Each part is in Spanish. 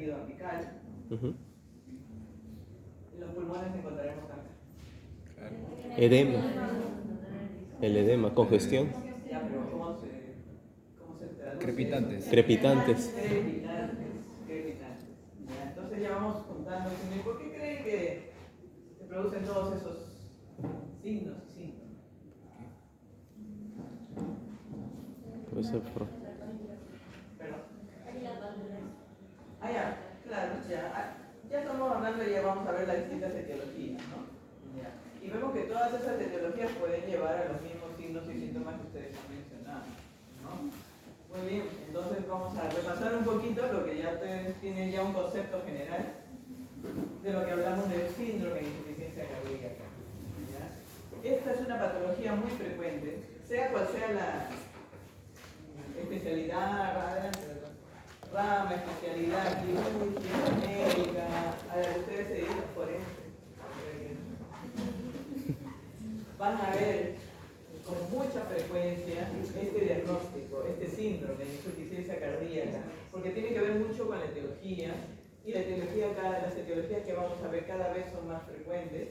tejido apical. En los pulmones encontraremos cáncer. Edema. El edema, congestión. Ya, pero ¿cómo se traduce? Crepitantes. Crepitantes. Crepitantes. Ya, entonces ya vamos contando. ¿Por qué creen que se producen todos esos signos y síntomas? Puede ser Perdón. Ya, claro, ya estamos hablando y ya vamos a ver las distintas etiologías, ¿no? Ya. Y vemos que todas esas etiologías pueden llevar a los mismos signos y síntomas que ustedes han mencionado, ¿no? Muy bien, entonces vamos a repasar un poquito lo que ya ustedes tienen ya un concepto general de lo que hablamos del síndrome de insuficiencia cardíaca. ¿Ya? Esta es una patología muy frecuente, sea cual sea la especialidad, rama, especialidad quirúrgica, médica, a la que ustedes se dedican por eso. Van a ver con mucha frecuencia este diagnóstico, este síndrome de insuficiencia cardíaca, porque tiene que ver mucho con la etiología, y las etiologías que vamos a ver cada vez son más frecuentes,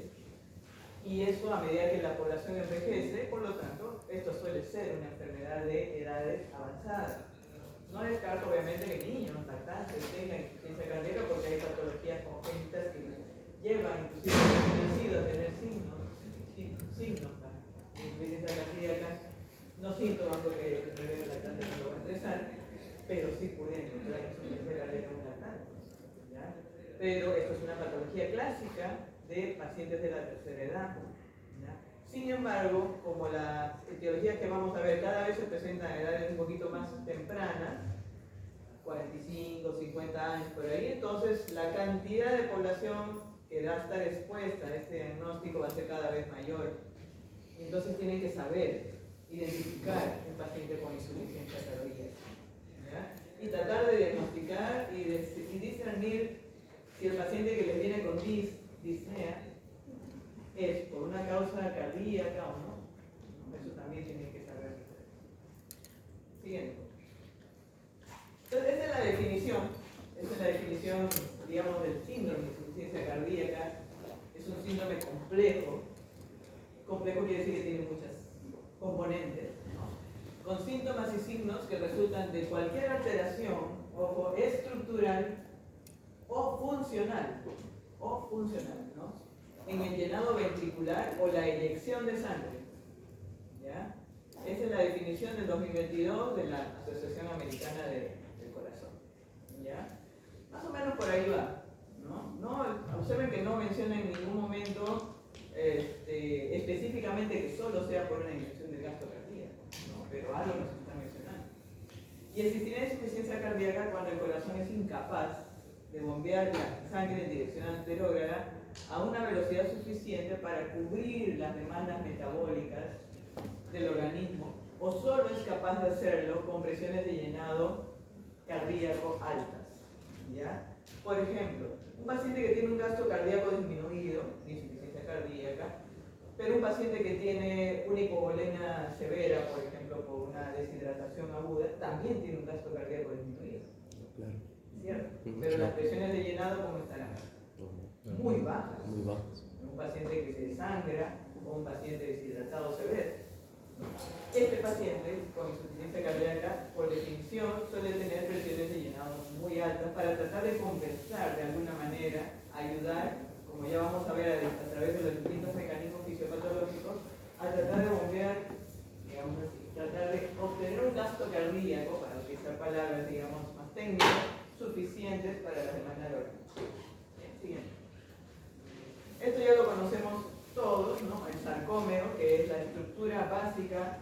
y eso a medida que la población envejece, por lo tanto, esto suele ser una enfermedad de edades avanzadas. No descarto obviamente que niños, lactantes, tengan insuficiencia cardíaca porque hay patologías congénitas que llevan inclusive a tener signos de insuficiencia cardíaca, no síntomas porque el bebé lactante no lo va a estresar, pero sí pueden encontrar insuficiencia cardíaca en un lactante. ¿Ya? Pero esto es una patología clásica de pacientes de la tercera edad. ¿Ya? Sin embargo, como las etiologías que vamos a ver cada vez se presentan a edades un poquito más tempranas, 45, 50 años por ahí, entonces la cantidad de población que va a estar expuesta a este diagnóstico va a ser cada vez mayor. Entonces tienen que saber identificar un paciente con insuficiencia cardíaca, ¿ya? Y tratar de diagnosticar y discernir si el paciente que les viene con disnea es por una causa cardíaca o no. Eso también tienen que saber. Siguiente. Entonces, esa es la definición, digamos, del síndrome de insuficiencia cardíaca. Es un síndrome complejo. Complejo quiere decir que tiene muchas componentes, ¿no? Con síntomas y signos que resultan de cualquier alteración, ojo, estructural o funcional, ¿no? En el llenado ventricular o la eyección de sangre. ¿Ya? Esa es la definición del 2022 de la Asociación Americana del Corazón. ¿Ya? Más o menos por ahí va, ¿no? Observen que no menciona en ningún momento específicamente que solo sea por una infección del gasto cardíaco, ¿no? Pero algo nos está mencionando. Y existirá insuficiencia cardíaca cuando el corazón es incapaz de bombear la sangre en dirección anterógrada a una velocidad suficiente para cubrir las demandas metabólicas del organismo, o solo es capaz de hacerlo con presiones de llenado cardíaco altas. ¿Ya? Por ejemplo, un paciente que tiene un gasto cardíaco disminuido, insuficiencia cardíaca, pero un paciente que tiene una hipovolemia severa, por ejemplo, por una deshidratación aguda, también tiene un gasto cardíaco disminuido. Claro. ¿Cierto? Pero las presiones de llenado, ¿cómo estarán? Muy bajas. Muy bajas. Un paciente que se desangra o un paciente deshidratado severo. Este paciente con insuficiencia cardíaca, por definición, suele tener presiones de llenado muy altas para tratar de compensar de alguna manera, ayudar, como ya vamos a ver a través de los distintos mecanismos fisiopatológicos, a tratar de bombear, digamos así, tratar de obtener un gasto cardíaco, para utilizar palabras, digamos, más técnicas, suficientes para la demanda del organismo. Siguiente. Esto ya lo conocemos todos, ¿no? El sarcómero, que es la estructura básica,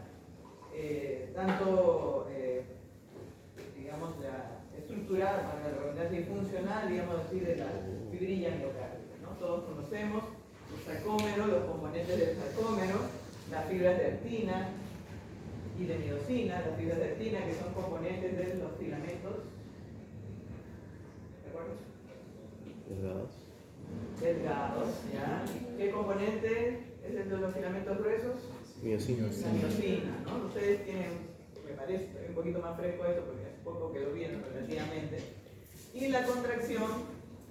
digamos, la estructurada para la redundancia y funcional, digamos así, de la fibrilla miocárdica, ¿no? Todos conocemos el sarcómero, los componentes del sarcómero, las fibras de actina y de miosina, las fibras de actina que son componentes de los filamentos. ¿De acuerdo? Delgados, ¿ya? ¿Qué componente es el de los filamentos gruesos? Miosina. La miosina, ¿no? Ustedes tienen, me parece, un poquito más fresco esto porque hace poco que lo vieron relativamente. Y la contracción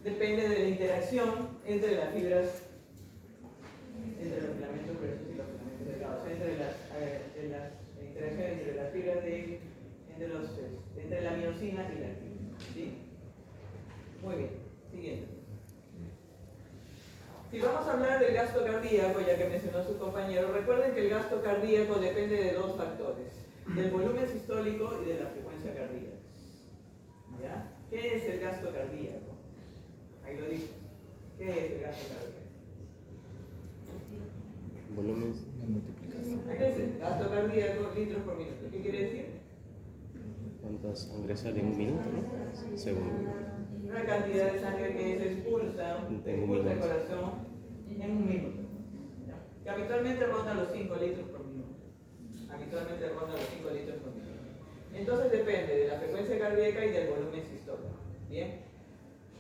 depende de la interacción entre las fibras, entre los filamentos gruesos y los filamentos delgados, entre las interacciones entre las fibras entre la miosina y la actina. ¿Sí? Muy bien, siguiente. Si vamos a hablar del gasto cardíaco, ya que mencionó su compañero, recuerden que el gasto cardíaco depende de dos factores, del volumen sistólico y de la frecuencia cardíaca. ¿Ya? ¿Qué es el gasto cardíaco? Ahí lo dice. ¿Qué es el gasto cardíaco? Volumen. Ahí dice, gasto cardíaco, litros por minuto. ¿Qué quiere decir? ¿Cuánta sangre sale en un minuto, no? Segundo. Una cantidad de sangre que se expulsa del corazón en un minuto. ¿Ya? Que habitualmente ronda los 5 litros por minuto. Habitualmente ronda los 5 litros por minuto. Entonces depende de la frecuencia cardíaca y del volumen sistólico. ¿Bien?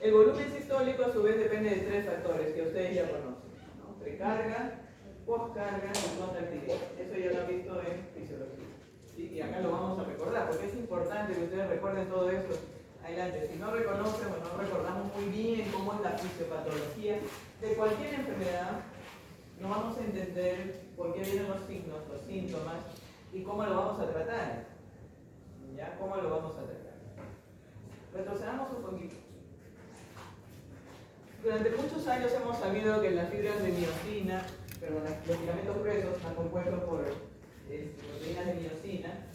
El volumen sistólico a su vez depende de 3 factores que ustedes ya conocen, ¿no? Precarga, postcarga y contractilidad. Eso ya lo han visto en fisiología. ¿Sí? Y acá lo vamos a recordar, porque es importante que ustedes recuerden todo eso adelante. Si no reconocen o no recordamos muy bien cómo es la fisiopatología de cualquier enfermedad, no vamos a entender por qué vienen los signos, los síntomas y cómo lo vamos a tratar. ¿Ya? ¿Cómo lo vamos a tratar? Retrocedamos un poquito. Durante muchos años hemos sabido que las fibras de miosina, los filamentos gruesos están compuestos por proteínas de miosina,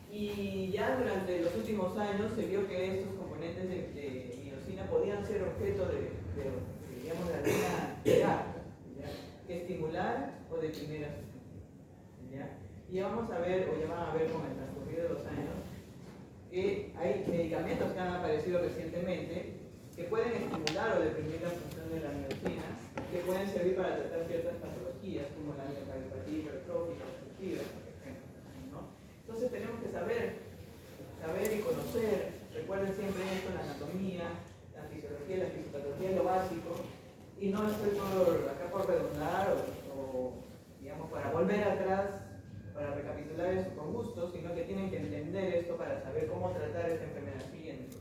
y ya durante los últimos años se vio que estos componentes de miosina podían ser objeto de alguna terapia, que estimular o deprimir a su ¿ya? Y ya vamos a ver, o ya van a ver con el transcurrido de los años, que hay medicamentos que han aparecido recientemente que pueden estimular o deprimir la función de la miosina, que pueden servir para tratar ciertas patologías como la miocardiopatía hipertrófica obstructiva, por ejemplo, ¿no? Entonces tenemos que saber y conocer, recuerden siempre esto, la anatomía, la fisiología, la fisiopatología es lo básico, y no estoy acá por redundar o digamos para volver atrás, para recapitular eso con gusto, sino que tienen que entender esto para saber cómo tratar esta enfermedad siguiente.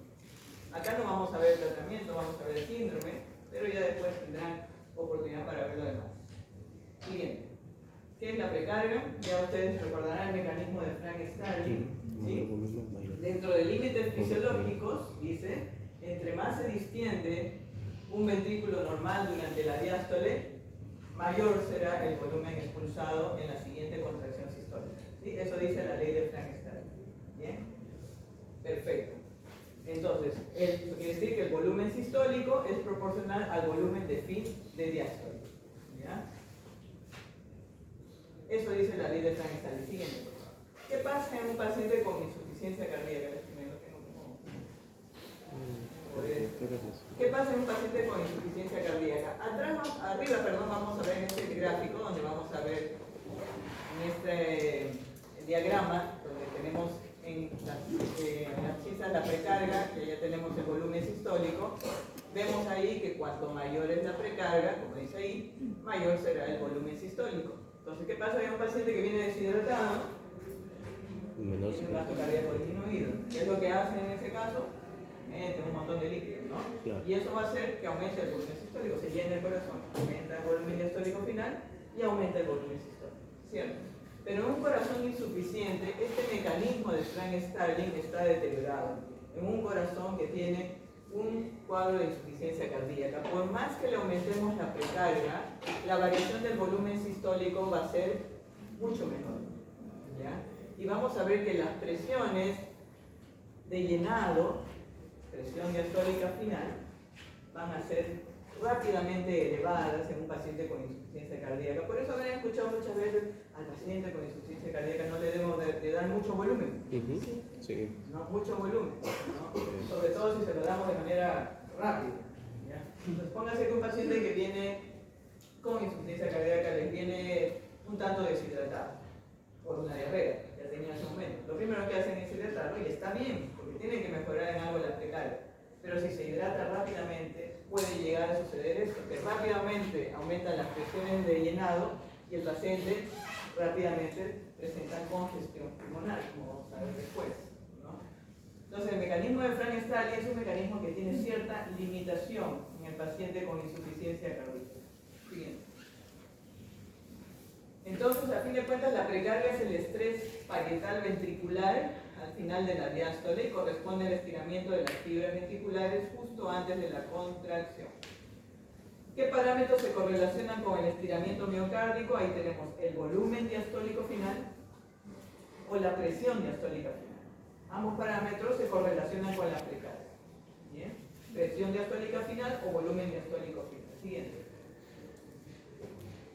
Acá no vamos a ver el tratamiento, vamos a ver el síndrome, pero ya después tendrán oportunidad para ver lo demás. Siguiente. ¿Qué es la precarga? Ya ustedes recordarán el mecanismo de Frank-Starling. ¿Sí? Dentro de límites fisiológicos, dice, entre más se distiende un ventrículo normal durante la diástole, mayor será el volumen expulsado en la siguiente contracción sistólica. ¿Sí? Eso dice la ley de Frank-Starling. ¿Bien? Perfecto. Entonces, eso quiere decir que el volumen sistólico es proporcional al volumen de fin de diástole. ¿Ya? Eso dice la ley de Frank-Starling. Siguiente, por favor. ¿Qué pasa en un paciente con insuficiencia cardíaca? ¿Qué pasa en un paciente con insuficiencia cardíaca? Arriba, vamos a ver en este gráfico donde vamos a ver en este diagrama donde tenemos en las chisas la precarga, que ya tenemos el volumen sistólico. Vemos ahí que cuanto mayor es la precarga, como dice ahí, mayor será el volumen sistólico. Entonces, ¿qué pasa en un paciente que viene deshidratado? Tiene un gasto cardíaco disminuido. ¿Qué es lo que hace en ese caso? Mete un montón de líquidos, ¿no? Claro. Y eso va a hacer que aumente el volumen sistólico, se llena el corazón, aumenta el volumen diastólico final y aumenta el volumen sistólico, ¿cierto? Pero en un corazón insuficiente, este mecanismo de Frank-Starling está deteriorado. En un corazón que tiene un cuadro de insuficiencia cardíaca, por más que le aumentemos la precarga, la variación del volumen sistólico va a ser mucho menor, ¿ya? Y vamos a ver que las presiones de llenado, presión diastólica final, van a ser rápidamente elevadas en un paciente con insuficiencia cardíaca. Por eso habrán escuchado muchas veces al paciente con insuficiencia cardíaca no le debemos de dar mucho volumen. Sí. No, mucho volumen, ¿no? Sobre todo si se lo damos de manera rápida, ¿ya? Entonces póngase que un paciente que viene con insuficiencia cardíaca les viene un tanto deshidratado por una diarrea, ya tenía en ese momento. Lo primero que hacen es hidratarlo y está bien, porque tienen que mejorar en algo la precarga. Pero si se hidrata rápidamente, puede llegar a suceder esto, que rápidamente aumentan las presiones de llenado y el paciente rápidamente presenta congestión pulmonar, como vamos a ver después, ¿no? Entonces el mecanismo de Frank-Starling es un mecanismo que tiene cierta paciente con insuficiencia cardíaca. Siguiente. Entonces, a fin de cuentas, la precarga es el estrés parietal ventricular al final de la diástole y corresponde al estiramiento de las fibras ventriculares justo antes de la contracción. ¿Qué parámetros se correlacionan con el estiramiento miocárdico? Ahí tenemos el volumen diastólico final o la presión diastólica final. Ambos parámetros se correlacionan con la precarga. ¿Bien? Presión diastólica final o volumen diastólico final. Siguiente.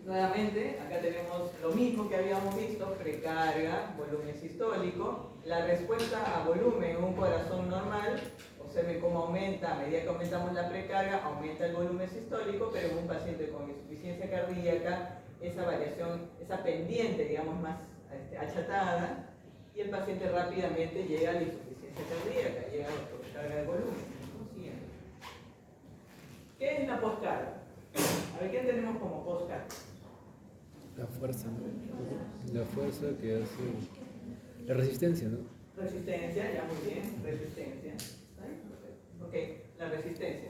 Nuevamente, acá tenemos lo mismo que habíamos visto, precarga, volumen sistólico. La respuesta a volumen en un corazón normal, observen cómo aumenta, a medida que aumentamos la precarga, aumenta el volumen sistólico, pero en un paciente con insuficiencia cardíaca, esa variación, esa pendiente, digamos, más achatada, y el paciente rápidamente llega a la insuficiencia cardíaca, llega a la sobrecarga de volumen. Siguiente. ¿Qué es la poscarga? A ver, ¿qué tenemos como poscarga? La fuerza, ¿no? La fuerza que hace... La resistencia, ¿no? Resistencia, ya muy bien, resistencia. Ok, la resistencia.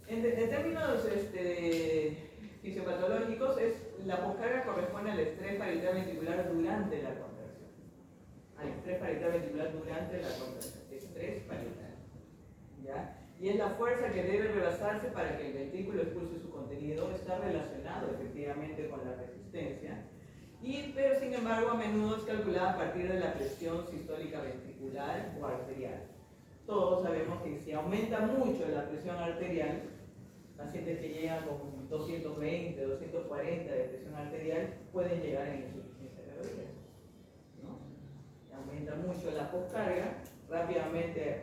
En términos fisiopatológicos, la poscarga corresponde al estrés parietal ventricular durante la contracción. Al estrés parietal ventricular durante la contracción. Estrés parietal. ¿Ya? Y es la fuerza que debe rebasarse para que el ventrículo expulse su contenido. Está relacionado efectivamente con la resistencia. Pero sin embargo, a menudo es calculada a partir de la presión sistólica ventricular o arterial. Todos sabemos que si aumenta mucho la presión arterial, pacientes que llegan con 220, 240 de presión arterial pueden llegar a insuficiencia cardíaca, ¿no? Aumenta mucho la poscarga, rápidamente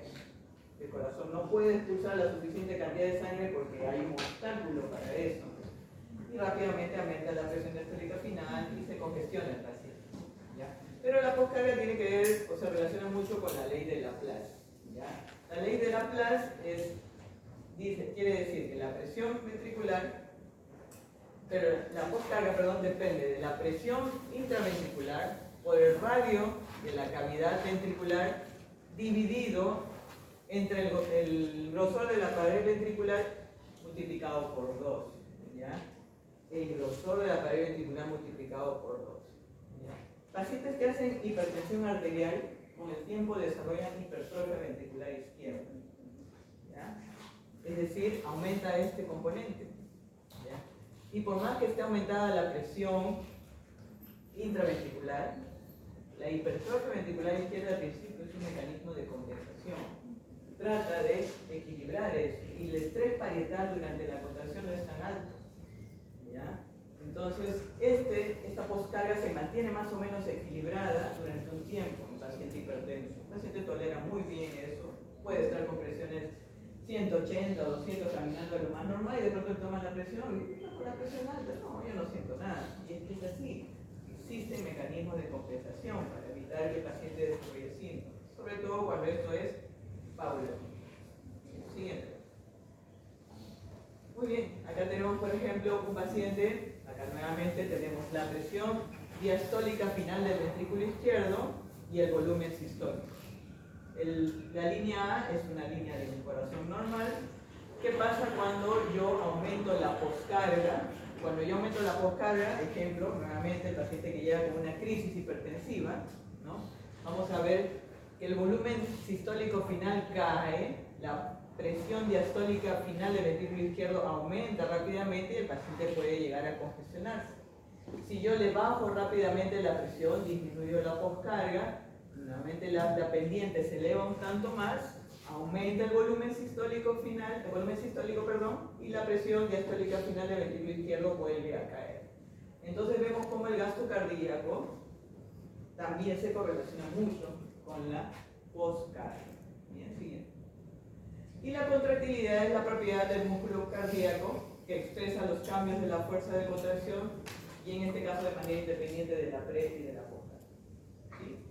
el corazón no puede expulsar la suficiente cantidad de sangre porque hay un obstáculo para eso, y rápidamente aumenta la presión diastólica final y se congestiona el paciente, ¿ya? Pero la poscarga tiene que ver, o se relaciona mucho con la ley de Laplace, ¿ya? La ley de Laplace quiere decir que la presión ventricular, la poscarga, perdón, depende de la presión intraventricular por el radio de la cavidad ventricular dividido entre el grosor de la pared ventricular multiplicado por 2, ¿ya? El grosor de la pared ventricular multiplicado por 2, ¿ya? Pacientes que hacen hipertensión arterial con el tiempo desarrollan hipertrofia ventricular izquierda, ¿ya? Es decir, aumenta este componente, ¿ya? Y por más que esté aumentada la presión intraventricular, la hipertrofia ventricular izquierda al principio es un mecanismo de compensación. Trata de equilibrar eso, y el estrés parietal durante la contracción no es tan alto, ¿ya? Entonces, esta poscarga se mantiene más o menos equilibrada durante un tiempo en un paciente hipertenso. El paciente tolera muy bien eso, puede estar con presiones 180 o 200 caminando a lo más normal, y de pronto toma la presión y con la presión alta, no, yo no siento nada. Y es que es así, existen mecanismos de compensación para evitar que el paciente desarrolle síntomas, sobre todo cuando esto es paulatino. Siguiente. Muy bien, acá tenemos por ejemplo un paciente, acá nuevamente tenemos la presión diastólica final del ventrículo izquierdo y el volumen sistólico. La línea A es una línea de un corazón normal. ¿Qué pasa cuando yo aumento la poscarga? Cuando yo aumento la poscarga, ejemplo, nuevamente el paciente que llega con una crisis hipertensiva, ¿no? Vamos a ver que el volumen sistólico final cae, la presión diastólica final del ventrículo izquierdo aumenta rápidamente y el paciente puede llegar a congestionarse. Si yo le bajo rápidamente la presión, disminuyo la poscarga, nuevamente la pendiente se eleva un tanto más, aumenta el volumen sistólico final, y la presión diastólica final del ventrículo izquierdo vuelve a caer. Entonces vemos cómo el gasto cardíaco también se correlaciona mucho con la poscarga. Bien, siguiente. Y la contractilidad es la propiedad del músculo cardíaco que expresa los cambios de la fuerza de contracción, y en este caso de manera independiente de la pre y de la poscarga. ¿Sí?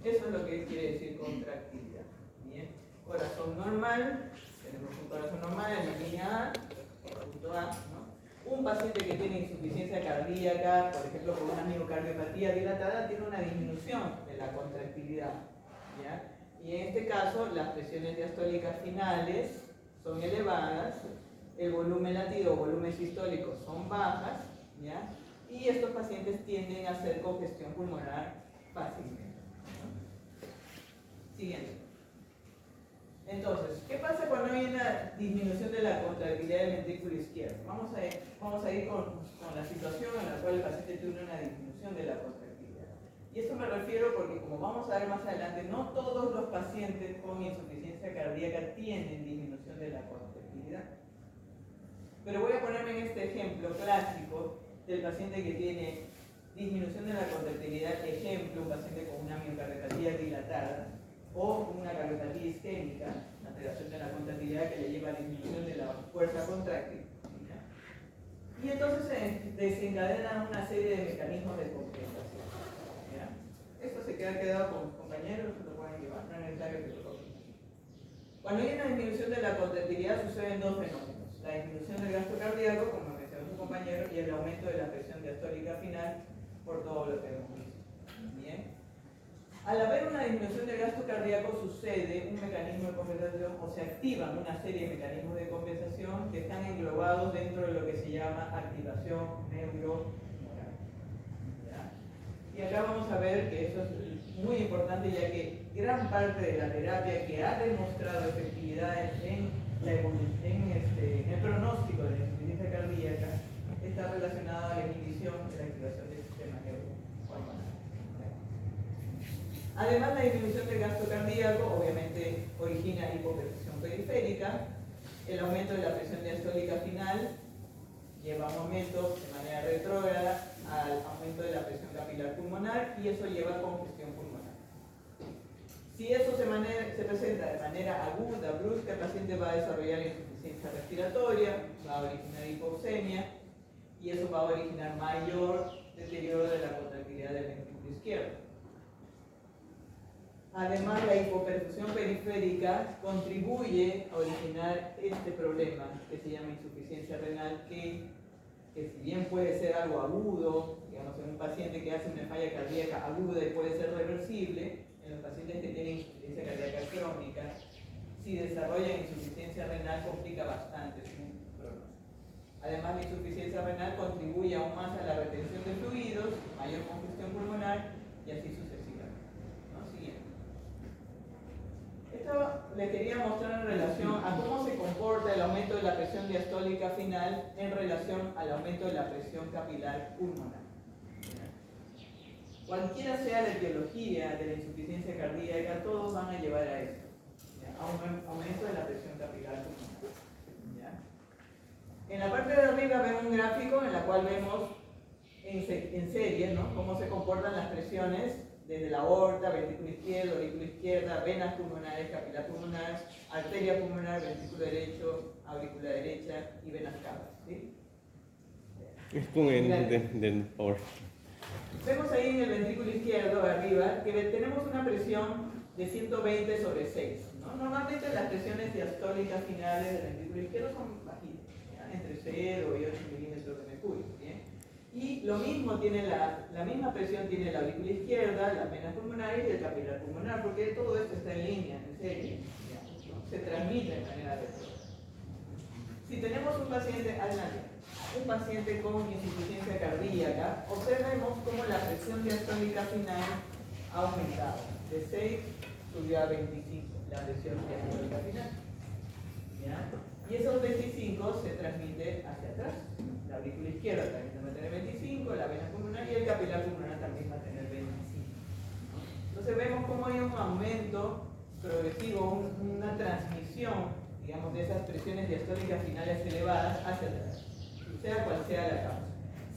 Eso es lo que quiere decir contractilidad. Bien. Corazón normal, tenemos un corazón normal en la línea A, punto A, ¿no? Un paciente que tiene insuficiencia cardíaca, por ejemplo, con una miocardiopatía dilatada, tiene una disminución de la contractilidad, ¿ya? Y en este caso, las presiones diastólicas finales son elevadas el volumen latido o volumen sistólico son bajas, ¿ya? Y estos pacientes tienden a hacer congestión pulmonar fácilmente, ¿no? Siguiente. Entonces, ¿qué pasa cuando hay una disminución de la contractilidad del ventrículo izquierdo? Vamos a ir con la situación en la cual el paciente tiene una disminución de la contractilidad. Y esto me refiero porque, como vamos a ver más adelante, no todos los pacientes con insuficiencia cardíaca tienen disminución de la contractilidad. Pero voy a ponerme en este ejemplo clásico del paciente que tiene disminución de la contractilidad, ejemplo, un paciente con una miocardiopatia dilatada o una cardiopatia isquémica, alteración de la contractilidad que le lleva a disminución de la fuerza contráctil. Y entonces se desencadenan una serie de mecanismos de compensación. ¿Ya? Esto se quedado con los compañeros, lo pueden llevar, no es necesario que lo toquen. Cuando hay una disminución de la contractilidad suceden dos fenómenos: la disminución del gasto cardíaco, como mencionó su compañero, y el aumento de la presión diastólica final por todo lo que hemos visto. Bien. Al haber una disminución del gasto cardíaco sucede un mecanismo de compensación, o se activan una serie de mecanismos de compensación que están englobados dentro de lo que se llama activación neuromoral. Y acá vamos a ver que eso es muy importante, ya que gran parte de la terapia que ha demostrado efectividad en el pronóstico de la insuficiencia cardíaca está relacionada a la inhibición de la activación del sistema neurohormonal. Además, la disminución del gasto cardíaco obviamente origina hipoperfusión periférica. El aumento de la presión diastólica final lleva a un aumento de manera retrógrada al aumento de la presión capilar pulmonar, y eso lleva a congestión pulmonar. Si eso se presenta de manera aguda, brusca, el paciente va a desarrollar insuficiencia respiratoria, va a originar hipoxemia, y eso va a originar mayor deterioro de la contractilidad del ventrículo izquierdo. Además, la hipoperfusión periférica contribuye a originar este problema que se llama insuficiencia renal, que si bien puede ser algo agudo, digamos en un paciente que hace una falla cardíaca aguda y puede ser reversible, en los pacientes que tienen insuficiencia cardíaca crónica, si desarrollan insuficiencia renal complica bastante su pronóstico. Además, la insuficiencia renal contribuye aún más a la retención de fluidos, mayor congestión pulmonar y así sucesivamente. ¿No? Siguiente. Esto le quería mostrar en relación a cómo se comporta el aumento de la presión diastólica final en relación al aumento de la presión capilar pulmonar. Cualquiera sea la etiología de la insuficiencia cardíaca, todos van a llevar a esto, a un aumento de la presión capilar pulmonar. En la parte de arriba vemos un gráfico en el cual vemos en serie, ¿no?, cómo se comportan las presiones desde la aorta, ventrículo izquierdo, aurícula izquierda, venas pulmonares, capilar pulmonar, arteria pulmonar, ventrículo derecho, aurícula derecha y venas cavas. ¿Sí? Es con el del power. Vemos ahí en el ventrículo izquierdo, arriba, que tenemos una presión de 120 sobre 6. ¿No? Normalmente las presiones diastólicas finales del ventrículo izquierdo son bajitas, ¿ya?, entre 0 y 8 milímetros de mercurio. ¿Bien? Y lo mismo tiene la misma presión tiene la aurícula izquierda, las venas pulmonares y el capilar pulmonar, porque todo esto está en línea, en serie, ¿no? Se transmite de manera retrógrada. Si tenemos un paciente, adelante, un paciente con insuficiencia cardíaca, observemos cómo la presión diastólica final ha aumentado. De 6 subió a 25, la presión diastólica final. ¿Ya? Y esos 25 se transmite hacia atrás. La aurícula izquierda también va a tener 25, la vena pulmonar y el capilar pulmonar también va a tener 25. Entonces vemos cómo hay un aumento progresivo, una transmisión, digamos, de esas presiones diastólicas finales elevadas hacia atrás, sea cual sea la causa.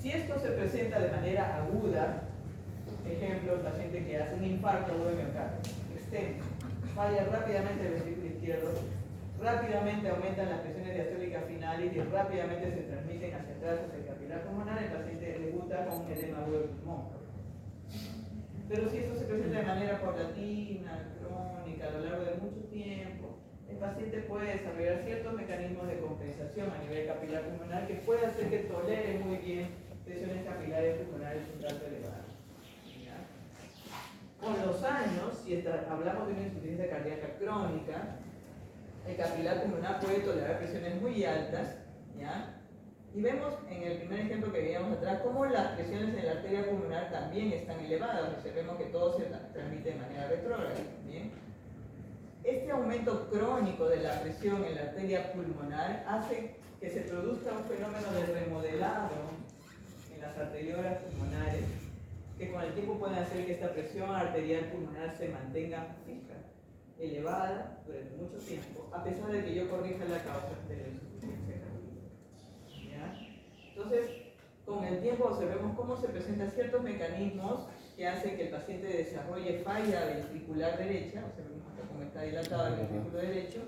Si esto se presenta de manera aguda, ejemplo, el paciente que hace un infarto de miocardio externo, falla rápidamente el ventrículo izquierdo, rápidamente aumentan las presiones diastólicas finales y rápidamente se transmiten hacia atrás, hacia el capilar pulmonar, el paciente debuta con un edema agudo del pulmón. Pero si esto se presenta de manera paulatina, crónica, a lo largo de mucho tiempo, el paciente puede desarrollar ciertos mecanismos de compensación a nivel capilar pulmonar que puede hacer que tolere muy bien presiones capilares pulmonares un tanto elevadas. ¿Ya? Con los años, si hablamos de una insuficiencia cardíaca crónica, el capilar pulmonar puede tolerar presiones muy altas ¿ya? Y vemos en el primer ejemplo que veíamos atrás cómo las presiones en la arteria pulmonar también están elevadas. Observemos que todo se transmite de manera retrógrada. ¿Bien? Este aumento crónico de la presión en la arteria pulmonar hace que se produzca un fenómeno de remodelado en las arteriolas pulmonares, que con el tiempo pueden hacer que esta presión arterial pulmonar se mantenga fija, elevada durante mucho tiempo, a pesar de que yo corrija la causa de la insuficiencia cardíaca. ¿Ya? Entonces, con el tiempo observemos cómo se presentan ciertos mecanismos que hacen que el paciente desarrolle falla ventricular derecha, observemos acá cómo está dilatado el ventrículo derecho,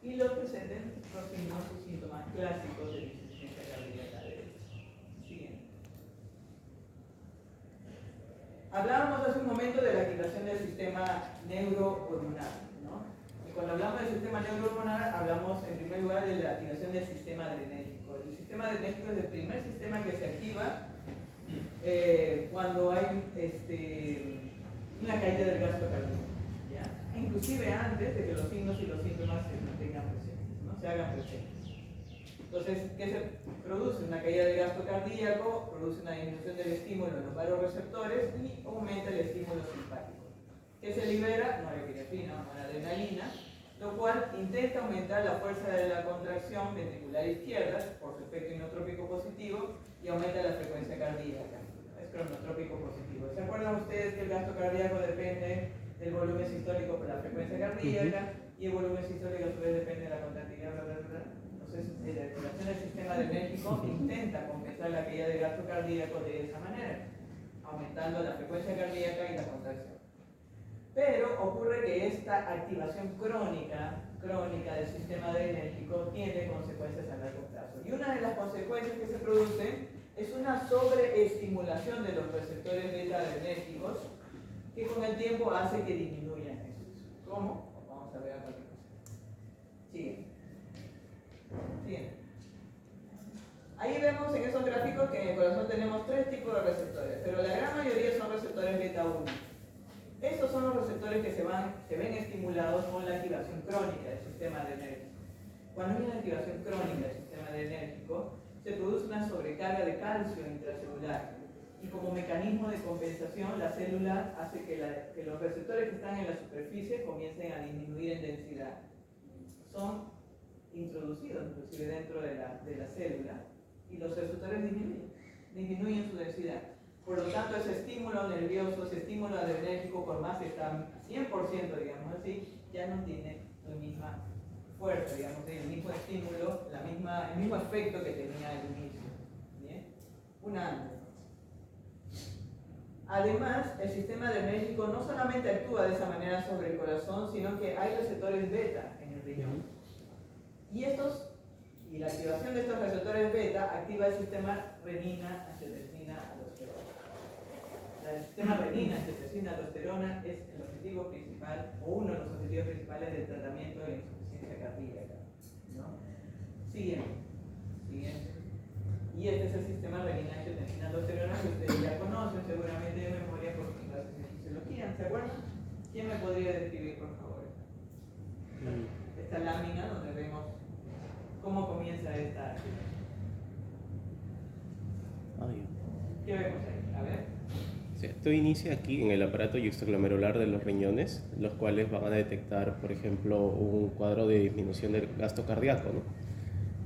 y los presenten los signos y síntomas clásicos de la insuficiencia cardíaca derecha. Siguiente. Hablábamos hace un momento de la activación del sistema neurohormonal, ¿no? Y cuando hablamos del sistema neurohormonal, hablamos en primer lugar de la activación del sistema adrenérgico. El sistema adrenérgico es el primer sistema que se activa cuando hay una caída del gasto cardíaco, ¿ya? Inclusive antes de que los signos y los síntomas se mantengan presentes, ¿no? Se hagan presentes. Entonces, ¿qué se produce? Una caída del gasto cardíaco, produce una disminución del estímulo en los vasoreceptores y aumenta el estímulo simpático. ¿Qué se libera? Norepinefrina, noradrenalina, lo cual intenta aumentar la fuerza de la contracción ventricular izquierda por su efecto inotrópico positivo y aumenta la frecuencia cardíaca. Es cronotrópico positivo. ¿Se acuerdan ustedes que el gasto cardíaco depende del volumen sistólico por la frecuencia cardíaca y el volumen sistólico a su vez depende de la contractilidad, bla, bla, bla? Entonces, la activación del sistema adrenérgico intenta compensar la caída del gasto cardíaco de esa manera, aumentando la frecuencia cardíaca y la contracción. Pero ocurre que esta activación crónica del sistema adrenérgico tiene consecuencias a largo plazo. Y una de las consecuencias que se producen es una sobreestimulación de los receptores beta adrenérgicos que con el tiempo hace que disminuyan estos. ¿Cómo? Vamos a ver a continuación. Sigue. Ahí vemos en esos gráficos que en el corazón tenemos tres tipos de receptores, pero la gran mayoría son receptores beta 1. Estos son los receptores que se ven estimulados con la activación crónica del sistema adrenérgico. Cuando hay una activación crónica del sistema adrenérgico, se produce una sobrecarga de calcio intracelular y como mecanismo de compensación la célula hace que los receptores que están en la superficie comiencen a disminuir en densidad. Son introducidos inclusive dentro de la célula y los receptores disminuyen su densidad. Por lo tanto, ese estímulo nervioso, ese estímulo adrenérgico, por más que está 100%, digamos así, ya no tiene la misma fuerza, digamos, el mismo estímulo, el mismo efecto que tenía al inicio. ¿Bien? Además, el sistema adrenérgico no solamente actúa de esa manera sobre el corazón, sino que hay receptores beta en el riñón. Y la activación de estos receptores beta activa el sistema renina-angiotensina-aldosterona. El sistema renina-angiotensina-aldosterona es el objetivo principal, o uno de los objetivos principales del tratamiento de la insuficiencia cardíaca, ¿no? Siguiente. Y este es el sistema renina-angiotensina-aldosterona que ustedes ya conocen seguramente de memoria por sus clases de fisiología. ¿Se acuerdan? ¿Quién me podría describir, por favor? Esta lámina donde vemos cómo comienza esta actividad. ¿Qué vemos ahí? A ver. Sí, esto inicia aquí en el aparato yuxtaglomerular de los riñones, los cuales van a detectar, por ejemplo, un cuadro de disminución del gasto cardíaco, ¿no?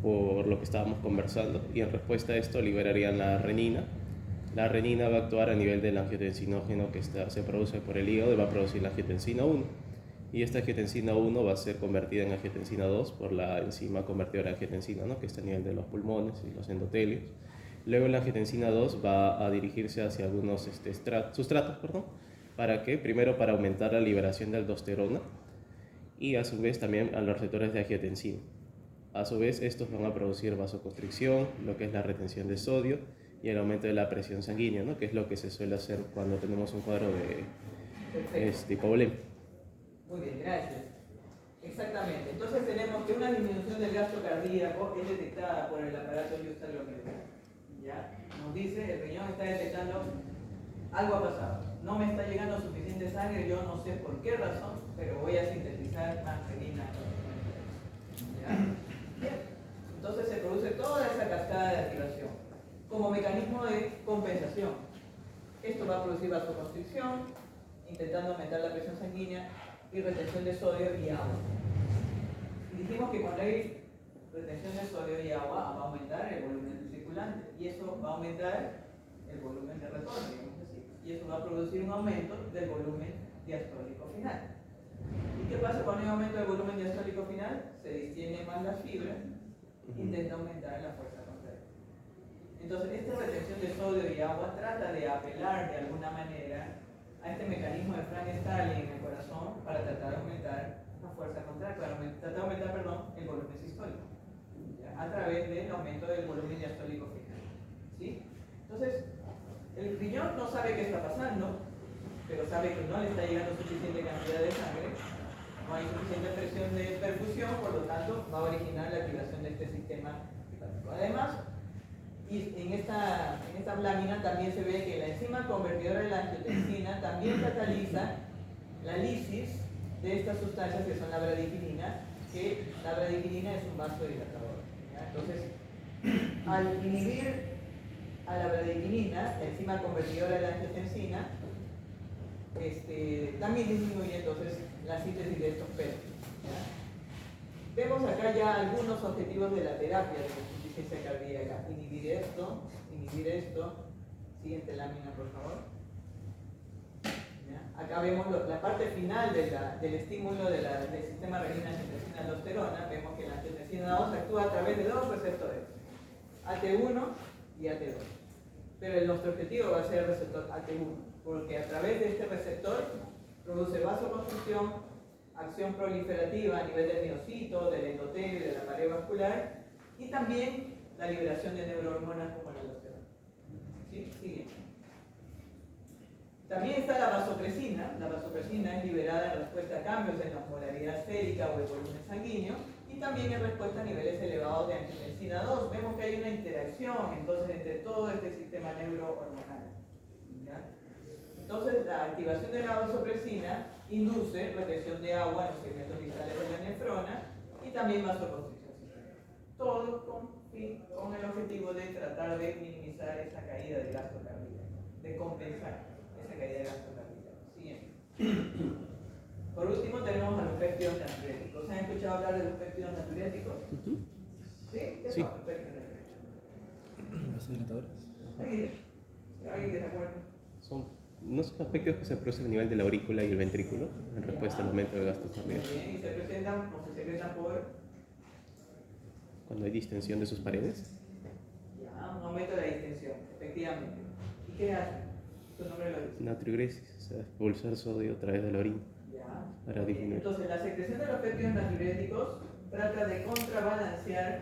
Por lo que estábamos conversando, y en respuesta a esto liberarían la renina. La renina va a actuar a nivel del angiotensinógeno que se produce por el hígado y va a producir la angiotensina 1. Y esta angiotensina 1 va a ser convertida en angiotensina 2 por la enzima convertidora de angiotensina, ¿no? Que está a nivel de los pulmones y los endotelios. Luego la angiotensina 2 va a dirigirse hacia algunos sustratos, ¿para qué? Primero para aumentar la liberación de aldosterona y a su vez también a los receptores de angiotensina. A su vez estos van a producir vasoconstricción, lo que es la retención de sodio y el aumento de la presión sanguínea, ¿no? Que es lo que se suele hacer cuando tenemos un cuadro de hipovolemia. Muy bien, gracias. Exactamente. Entonces tenemos que una disminución del gasto cardíaco es detectada por el aparato yuxtaglomerular. ¿Ya? Nos dice, el riñón está detectando algo ha pasado. No me está llegando suficiente sangre, yo no sé por qué razón, pero voy a sintetizar más renina. ¿Ya? Bien. Entonces se produce toda compensación. Esto va a producir vasoconstricción, intentando aumentar la presión sanguínea y retención de sodio y agua. Y dijimos que cuando hay retención de sodio y agua va a aumentar el volumen circulante y eso va a aumentar el volumen de retorno, digamos así. Y eso va a producir un aumento del volumen diastólico final. ¿Y qué pasa cuando hay aumento del volumen diastólico final? Se distienden más las fibras, intenta aumentar la fuerza contraria. Entonces, esta retención de sodio y agua trata de apelar de alguna manera a este mecanismo de Frank-Starling en el corazón para tratar de aumentar la fuerza contraria, para tratar de aumentar, el volumen sistólico, ¿ya? A través del aumento del volumen diastólico final. ¿Sí? Entonces, el riñón no sabe qué está pasando, pero sabe que no le está llegando suficiente cantidad de sangre, no hay suficiente presión de perfusión, por lo tanto va a originar la activación de este sistema hepático. Además, y en esta lámina también se ve que la enzima convertidora de la angiotensina también cataliza la lisis de estas sustancias que son la bradiquinina, que la bradiquinina es un vasodilatador, ¿ya? Entonces, al inhibir a la bradiquinina, la enzima convertidora de la angiotensina, también disminuye entonces la síntesis de estos péptidos. Vemos acá ya algunos objetivos de la terapia de insuficiencia cardíaca. Inhibir esto. Siguiente lámina, por favor. ¿Ya? Acá vemos la parte final del estímulo del sistema renina-angiotensina-aldosterona. Vemos que la angiotensina 2 actúa a través de dos receptores, AT1 y AT2. Pero nuestro objetivo va a ser el receptor AT1, porque a través de este receptor produce vasoconstricción, acción proliferativa a nivel del miocito, del endotelio y de la pared vascular, y también la liberación de neurohormonas como la aldosterona. ¿Sí? Sigue. También está la vasopresina. La vasopresina es liberada en respuesta a cambios en la osmolaridad sérica o el volumen sanguíneo, y también en respuesta a niveles elevados de angiotensina 2. Vemos que hay una interacción entonces entre todo este sistema neurohormonal. ¿Ya? Entonces, la activación de la vasopresina induce retención de agua en los segmentos distales de la nefrona y también vasoconstricción sistémica. Todo con el objetivo de tratar de minimizar esa caída de gasto cardíaco, de compensar esa caída de gasto cardíaco. Siguiente. Por último, tenemos a los péptidos natriuréticos. ¿Han escuchado hablar de los péptidos natriuréticos? ¿Sí? ¿Qué son los péptidos natriuréticos? ¿Vasodilatadores? ¿Alguien que se acuerde? ¿No son aspectos que se producen a nivel de la aurícula y el ventrículo en respuesta al aumento del gasto cardíaco? Muy bien, y se presentan o se secretan por Cuando hay distensión de sus paredes. un aumento de la distensión, efectivamente. ¿Y qué hacen? Su nombre lo dice. Natriuresis, o sea, expulsar sodio a través de la orina para disminuir. Entonces, la secreción de los péptidos natriuréticos trata de contrabalancear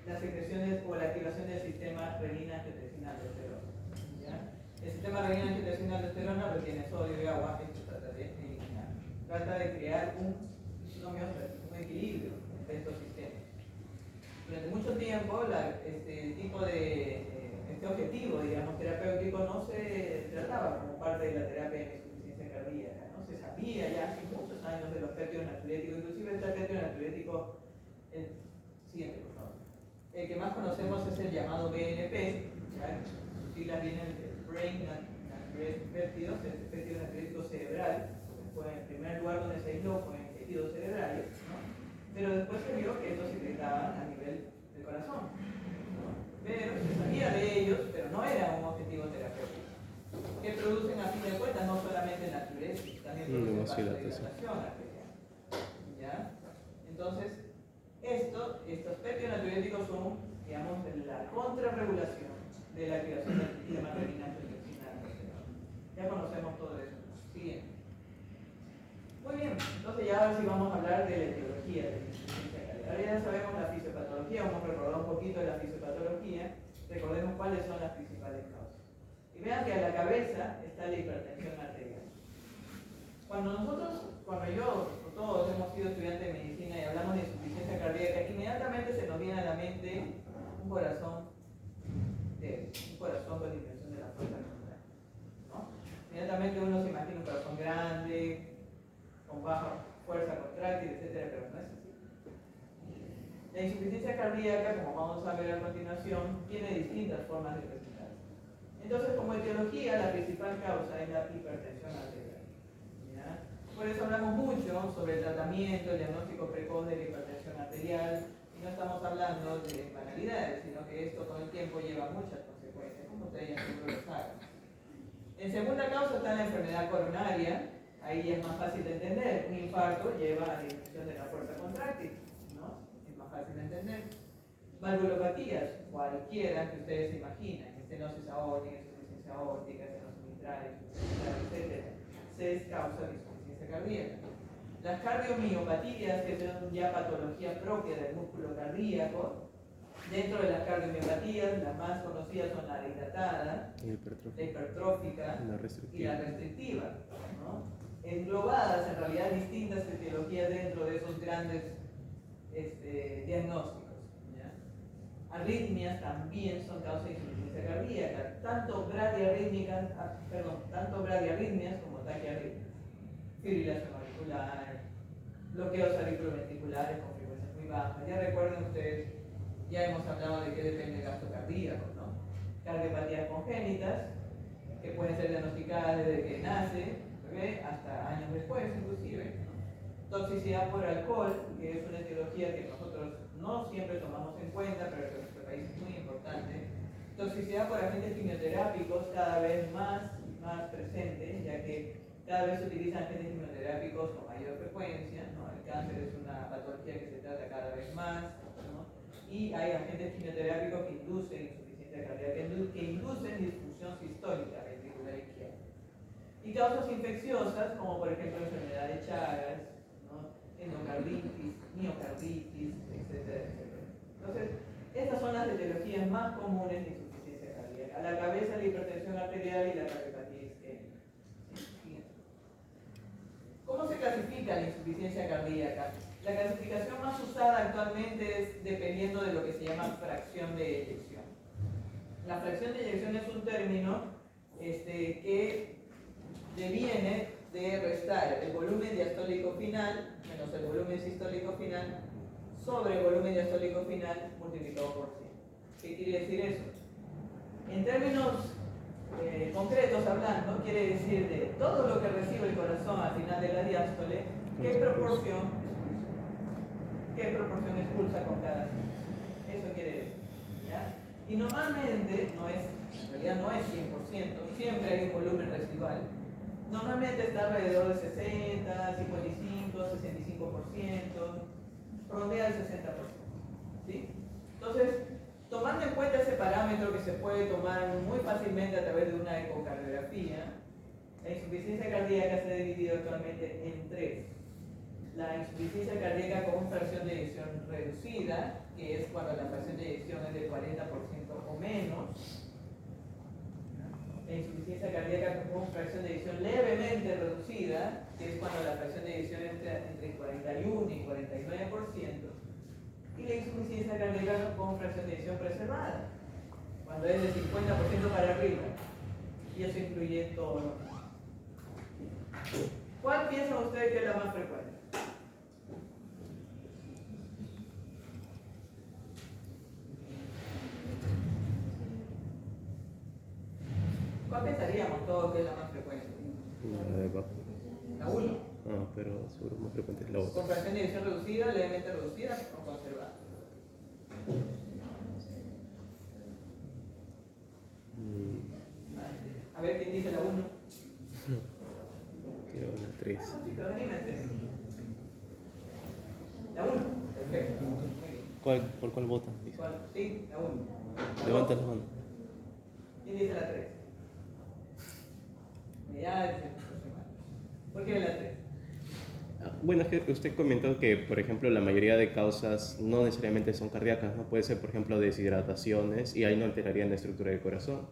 las secreciones o la activación del sistema renina-angiotensina-aldosterona. El sistema renina-angiotensina-aldosterona retiene sodio y agua, esto trata de eliminar. Trata de crear un equilibrio entre estos sistemas. Durante mucho tiempo, este objetivo, digamos, terapéutico no se trataba como parte de la terapia de insuficiencia cardíaca. No se sabía ya hace muchos años de los péptidos natriuréticos, inclusive este péptido natriurético, el siguiente, por favor. El que más conocemos es el llamado BNP, ¿ya? Sus siglas vienen de Brain Natriuretic Péptidos, el péptido natriurético cerebral, fue en primer lugar donde se aisló fue en tejidos cerebrales, ¿no? Pero después se vio que estos se secretaban a nivel del corazón, ¿no? Pero se sabía de ellos, pero no era un objetivo terapéutico. Que producen a fin de cuentas no solamente natriuresis, también producen vasodilatación arterial. ¿Ya? Entonces, estos péptidos natriuréticos son, digamos, la contrarregulación de la activación del sistema renina-angiotensina-aldosterona. Ya conocemos todo eso. Siguiente. Muy bien, entonces ya ahora sí vamos a hablar de la etiología de la insuficiencia cardíaca. Ahora ya sabemos la fisiopatología, vamos a recordar un poquito de la fisiopatología, recordemos cuáles son las principales causas. Y vean que a la cabeza está la hipertensión arterial. Cuando yo, o todos hemos sido estudiantes de medicina y hablamos de insuficiencia cardíaca, inmediatamente se nos viene a la mente un corazón débil, un corazón con disminución de la fuerza contraria, ¿no? Inmediatamente uno se imagina un corazón grande, con baja fuerza contráctil, etcétera, pero no es así. La insuficiencia cardíaca, como vamos a ver a continuación, tiene distintas formas de presentarse. Entonces, como etiología, la principal causa es la hipertensión arterial. ¿Ya? Por eso hablamos mucho sobre el tratamiento, el diagnóstico precoz de la hipertensión arterial, y no estamos hablando de banalidades, sino que esto todo el tiempo lleva muchas consecuencias, como ustedes ya seguro lo saben. En segunda causa está la enfermedad coronaria, ahí ya es más fácil de entender. Un infarto lleva a disminución de la fuerza contráctil, ¿no? Es más fácil de entender. Valvulopatías, cualquiera que ustedes se imaginen, estenosis aórtica, insuficiencia aórtica, estenosis mitral, etc. Se causa de insuficiencia cardíaca. Las cardiomiopatías, que son ya patología propia del músculo cardíaco, dentro de las cardiomiopatías, las más conocidas son la dilatada, la hipertrófica y la restrictiva, ¿no? Englobadas en realidad distintas etiologías dentro de esos grandes diagnósticos. ¿Ya? Arritmias también son causa de insuficiencia cardíaca, tanto bradiarritmias como taquiarritmias, fibrilación auricular, bloqueos auriculoventriculares con frecuencias muy bajas. Ya recuerden ustedes, ya hemos hablado de qué depende el gasto cardíaco, ¿no? Cardiopatías congénitas, que pueden ser diagnosticadas desde que nace el bebé hasta años después, inclusive. Toxicidad por alcohol, que es una etiología que nosotros no siempre tomamos en cuenta, pero que en nuestro país es muy importante. Toxicidad por agentes quimioterápicos, cada vez más presente, ya que cada vez se utilizan agentes quimioterápicos con mayor frecuencia, ¿no? El cáncer es una patología que se trata cada vez más, ¿no? Y hay agentes quimioterápicos que inducen insuficiencia cardíaca, que inducen disfunción sistólica ventricular izquierda. Y causas infecciosas, como por ejemplo enfermedad de Chagas, ¿no? Endocarditis, miocarditis, etcétera, etcétera. Entonces, estas son las etiologías más comunes de insuficiencia cardíaca. A la cabeza la hipertensión arterial y la cardiopatía isquémica. ¿Cómo se clasifica la insuficiencia cardíaca? La clasificación más usada actualmente es dependiendo de lo que se llama fracción de eyección. La fracción de eyección es un término que deviene de restar el volumen diastólico final menos el volumen sistólico final sobre el volumen diastólico final multiplicado por 100. ¿Qué quiere decir eso? En términos concretos hablando, quiere decir de todo lo que recibe el corazón al final de la diástole, qué proporción expulsa con cada 100. Eso quiere decir, ¿ya? Y normalmente, en realidad no es 100%, siempre hay un volumen residual. Normalmente está alrededor de 60, 55, 65%, rondea el 60%. ¿Sí? Entonces, tomando en cuenta ese parámetro que se puede tomar muy fácilmente a través de una ecocardiografía, la insuficiencia cardíaca se ha dividido actualmente en tres. La insuficiencia cardíaca con fracción de eyección reducida, que es cuando la fracción de eyección es del 40% o menos. La insuficiencia cardíaca con fracción de eyección levemente reducida, que es cuando la fracción de eyección entra entre 41 y 49%. Y la insuficiencia cardíaca con fracción de eyección preservada, cuando es del 50% para arriba. Y eso incluye todo lo demás. ¿Cuál piensan ustedes que es la más frecuente? ¿Cuál pensaríamos todos que es la más frecuente? La de abajo. La 1. Ah, pero seguro más frecuente es la otra. Con fracción de eyección reducida, levemente reducida o conservada. A ver quién dice la 1. Creo la 3. Chicos, anímense. La 1. Perfecto. Muy bien. ¿Por cuál votan? ¿Cuál? Sí, la 1. Levanta la mano. ¿Quién dice la 3? Ya, ¿por qué la 3? Bueno, es que usted comentó que, por ejemplo, la mayoría de causas no necesariamente son cardíacas, ¿no? Puede ser, por ejemplo, deshidrataciones y ahí no alterarían la estructura del corazón.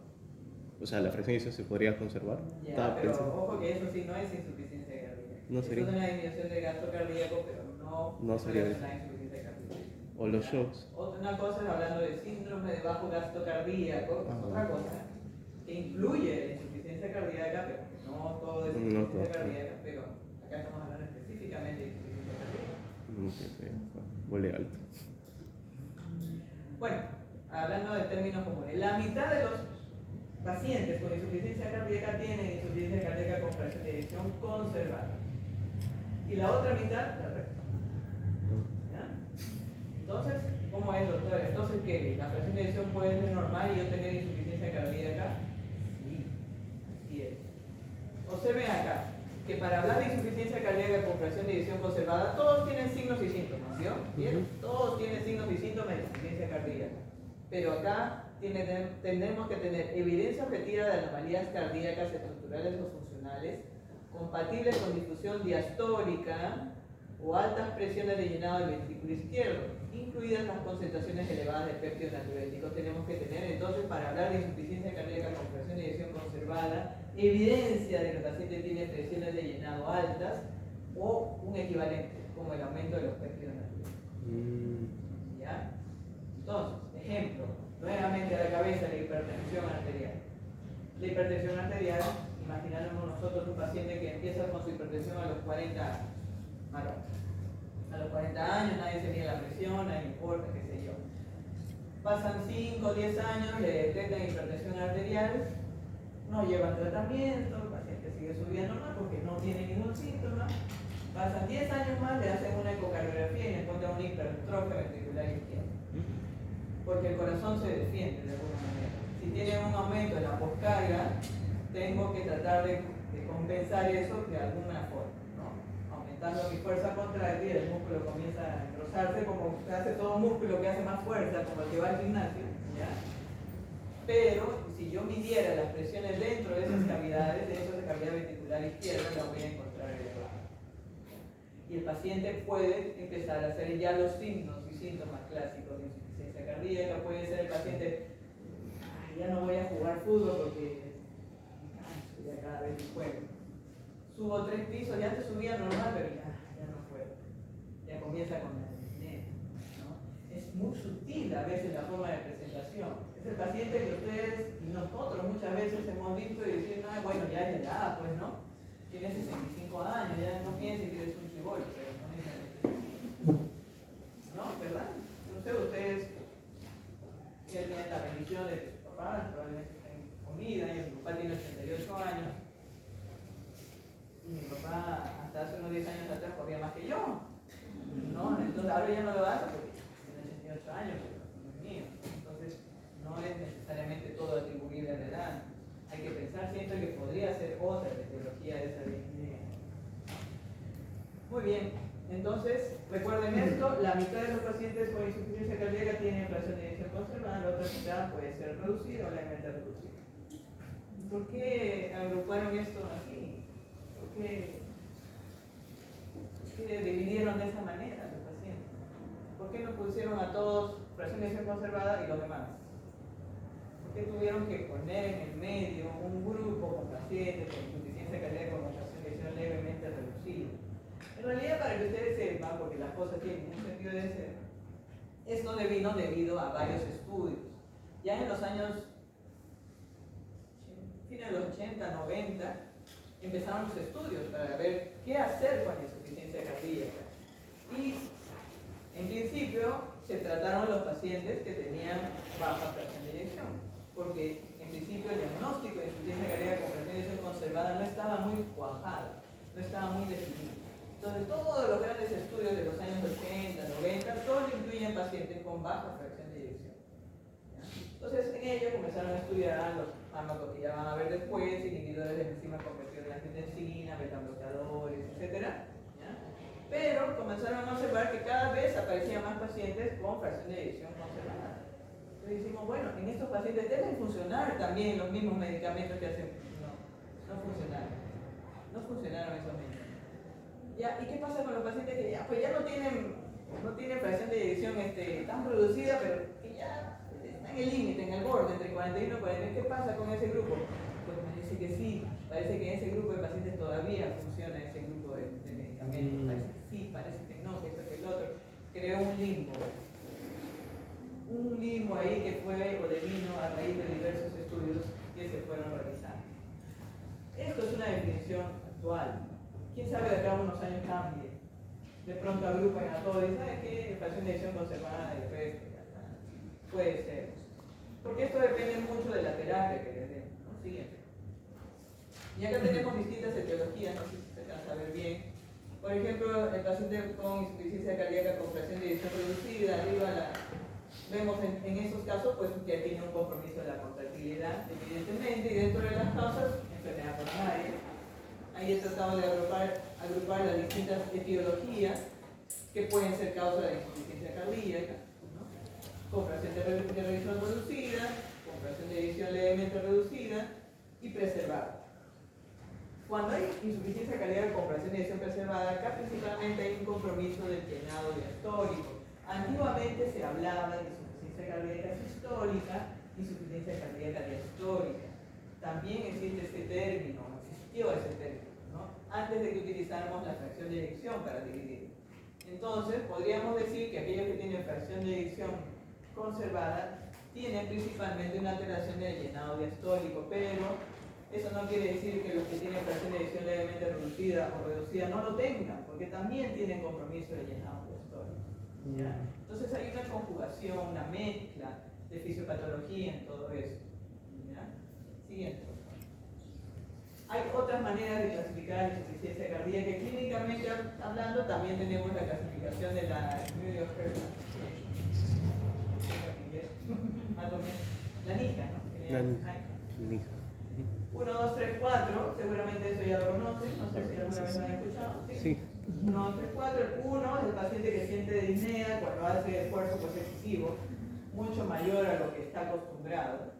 O sea, la fracción de eyección se podría conservar. Ya, pero ojo que eso sí no es insuficiencia cardíaca. No sería. Eso es una disminución del gasto cardíaco, pero no sería una insuficiencia cardíaca. O los shocks. Una cosa es hablando de síndrome de bajo gasto cardíaco, es otra cosa, que incluye la insuficiencia cardíaca, pero que no todo es insuficiencia cardíaca, pero acá estamos hablando específicamente de insuficiencia cardíaca. Vuelve alto. Bueno, hablando de términos comunes, la mitad de los pacientes con insuficiencia cardíaca tienen insuficiencia cardíaca con fracción de eyección conservada. Y la otra mitad, la recta. ¿Ya? Entonces, ¿cómo es, doctor? Entonces, ¿qué? ¿La fracción de eyección puede ser normal y yo tener insuficiencia cardíaca? Sí, así es. Observen acá, que para hablar de insuficiencia cardíaca con fracción de eyección conservada, todos tienen signos y síntomas, ¿vio? ¿Bien? Todos tienen signos y síntomas de insuficiencia cardíaca. Pero acá tendremos que tener evidencia objetiva de anomalías cardíacas estructurales o funcionales compatibles con difusión diastólica o altas presiones de llenado del ventrículo izquierdo, incluidas las concentraciones elevadas de péptido natriurético. Tenemos que tener entonces, para hablar de insuficiencia cardíaca con fracción de eyección conservada, evidencia de que el paciente tiene presiones de llenado altas o un equivalente, como el aumento de los péptidos natriuréticos. ¿Ya? Entonces, ejemplo, nuevamente a la cabeza, la hipertensión arterial. La hipertensión arterial, imaginamos nosotros un paciente que empieza con su hipertensión a los 40 años. A los 40 años nadie se mide la presión, nadie importa, qué sé yo. Pasan 5 o 10 años, le detectan hipertensión arterial, no llevan tratamiento, el paciente sigue subiendo más porque no tiene ningún síntoma. Pasan 10 años más, le hacen una ecocardiografía y le encuentran una hipertrofia ventricular izquierda. Porque el corazón se defiende de alguna manera. Si tiene un aumento en la poscarga, tengo que tratar de compensar eso de alguna forma, ¿no? Aumentando mi fuerza contraria, el músculo comienza a engrosarse, como hace todo músculo que hace más fuerza, como el que va al gimnasio, ¿ya? Pero si yo midiera las presiones dentro de esas cavidades, dentro de la cavidad ventricular izquierda, la voy a encontrar elevada. Y el paciente puede empezar a hacer ya los signos y síntomas clásicos de insuficiencia cardíaca. Puede ser el paciente, ya no voy a jugar fútbol porque ya cada vez no juego. Subo 3 pisos, ya antes subía normal, pero ya no puedo. Ya comienza con la disnea, ¿no? Es muy sutil a veces la forma de presentación. Es el paciente que ustedes y nosotros muchas veces hemos visto y decir, bueno, ya es de edad, pues, ¿no? Tiene 65 años, ya no piense que eres un chibolo, pero no es necesario. ¿No? ¿Verdad? No sé, ustedes ya tienen la bendición de sus papás, probablemente estén comida, y mi papá tiene 88 años. Y mi papá hasta hace unos 10 años atrás corría más que yo. ¿No? Entonces ahora ya no lo hace porque tiene 88 años, pero no es mío. Entonces no es necesariamente todo atribuible a la edad. Hay que pensar siempre que podría ser otra etiología de esa disnea. Muy bien, entonces recuerden esto, la mitad de los pacientes con insuficiencia cardíaca tienen fracción de eyección conservada, la otra mitad puede ser reducida o levemente reducida. ¿Por qué agruparon esto así? ¿Por qué dividieron de esa manera a los pacientes? ¿Por qué no pusieron a todos fracción de eyección conservada y los demás? ¿Por qué tuvieron que poner en el medio un grupo con pacientes con insuficiencia cardíaca con fracción de eyección levemente reducida? En realidad, para que ustedes sepan, porque las cosas tienen un sentido de ser, esto vino debido a varios estudios. Ya en los años, fines de los 80, 90, empezaron los estudios para ver qué hacer con la insuficiencia cardíaca. Y en principio se trataron los pacientes que tenían baja fracción de eyección, porque en principio el diagnóstico de insuficiencia cardíaca con fracción de eyección conservada no estaba muy cuajado, no estaba muy definido. Entonces todos los grandes estudios de los años 80, 90, todos incluyen pacientes con baja fracción de eyección. ¿Ya? Entonces en ellos comenzaron a estudiar los fármacos que ya van a ver después, inhibidores de enzimas convertidos en angiotensina, betabloqueadores, etc. Pero comenzaron a observar que cada vez aparecían más pacientes con fracción de eyección conservada. Entonces decimos, bueno, en estos pacientes deben funcionar también los mismos medicamentos que hacen. No funcionaron. No funcionaron esos medicamentos. ¿Ya? ¿Y qué pasa con los pacientes que ya no tienen fracción de eyección tan producida, pero que ya están en el límite, en el borde, entre 41 y 40? ¿Qué pasa con ese grupo? Pues parece que sí, parece que en ese grupo de pacientes todavía funciona ese grupo de medicamentos. Parece que sí, parece que no, que esto, que el otro. Creó un limbo. Un limbo ahí que fue o devino a raíz de diversos estudios que se fueron realizando. Esto es una definición actual. ¿Quién sabe de acá a unos años cambie? De pronto agrupan a todos y dicen, ¿sabes qué? Fracción de eyección conservada y después puede ser. Porque esto depende mucho de la terapia que les den. Siguiente. Y acá tenemos distintas etiologías, no sé si se alcanza a ver bien. Por ejemplo, el paciente con insuficiencia cardíaca con fracción de eyección reducida, vemos en esos casos pues que tiene un compromiso de la contractilidad, evidentemente, y dentro de las causas, enfermedad coronaria. Ahí he tratado de agrupar las distintas etiologías que pueden ser causa de insuficiencia cardíaca, ¿no? Con fracción de revisión reducida, con fracción de eyección levemente reducida y preservada. Cuando hay insuficiencia cardíaca con fracción de eyección preservada, acá principalmente hay un compromiso del llenado diastólico. Antiguamente se hablaba de insuficiencia cardíaca sistólica y insuficiencia cardíaca diastólica. También existe este término, existió ese término, ¿no? Antes de que utilizáramos la fracción de eyección para dividir. Entonces, podríamos decir que aquellos que tienen fracción de eyección conservada tienen principalmente una alteración del llenado diastólico, pero eso no quiere decir que los que tienen fracción de eyección levemente reducida o reducida no lo tengan, porque también tienen compromiso de llenado diastólico. ¿Ya? Entonces hay una conjugación, una mezcla de fisiopatología en todo eso. ¿Ya? Siguiente. Hay otras maneras de clasificar la insuficiencia cardíaca que clínicamente hablando también tenemos la clasificación de la New York Heart. La NICA, ¿no? La NICA. 1, 2, 3, 4, seguramente eso ya lo conocen, no sé si alguna vez lo han escuchado. Sí. 1, 2, 3, 4, el 1 es el paciente que siente disnea cuando hace esfuerzo pues, excesivo, mucho mayor a lo que está acostumbrado.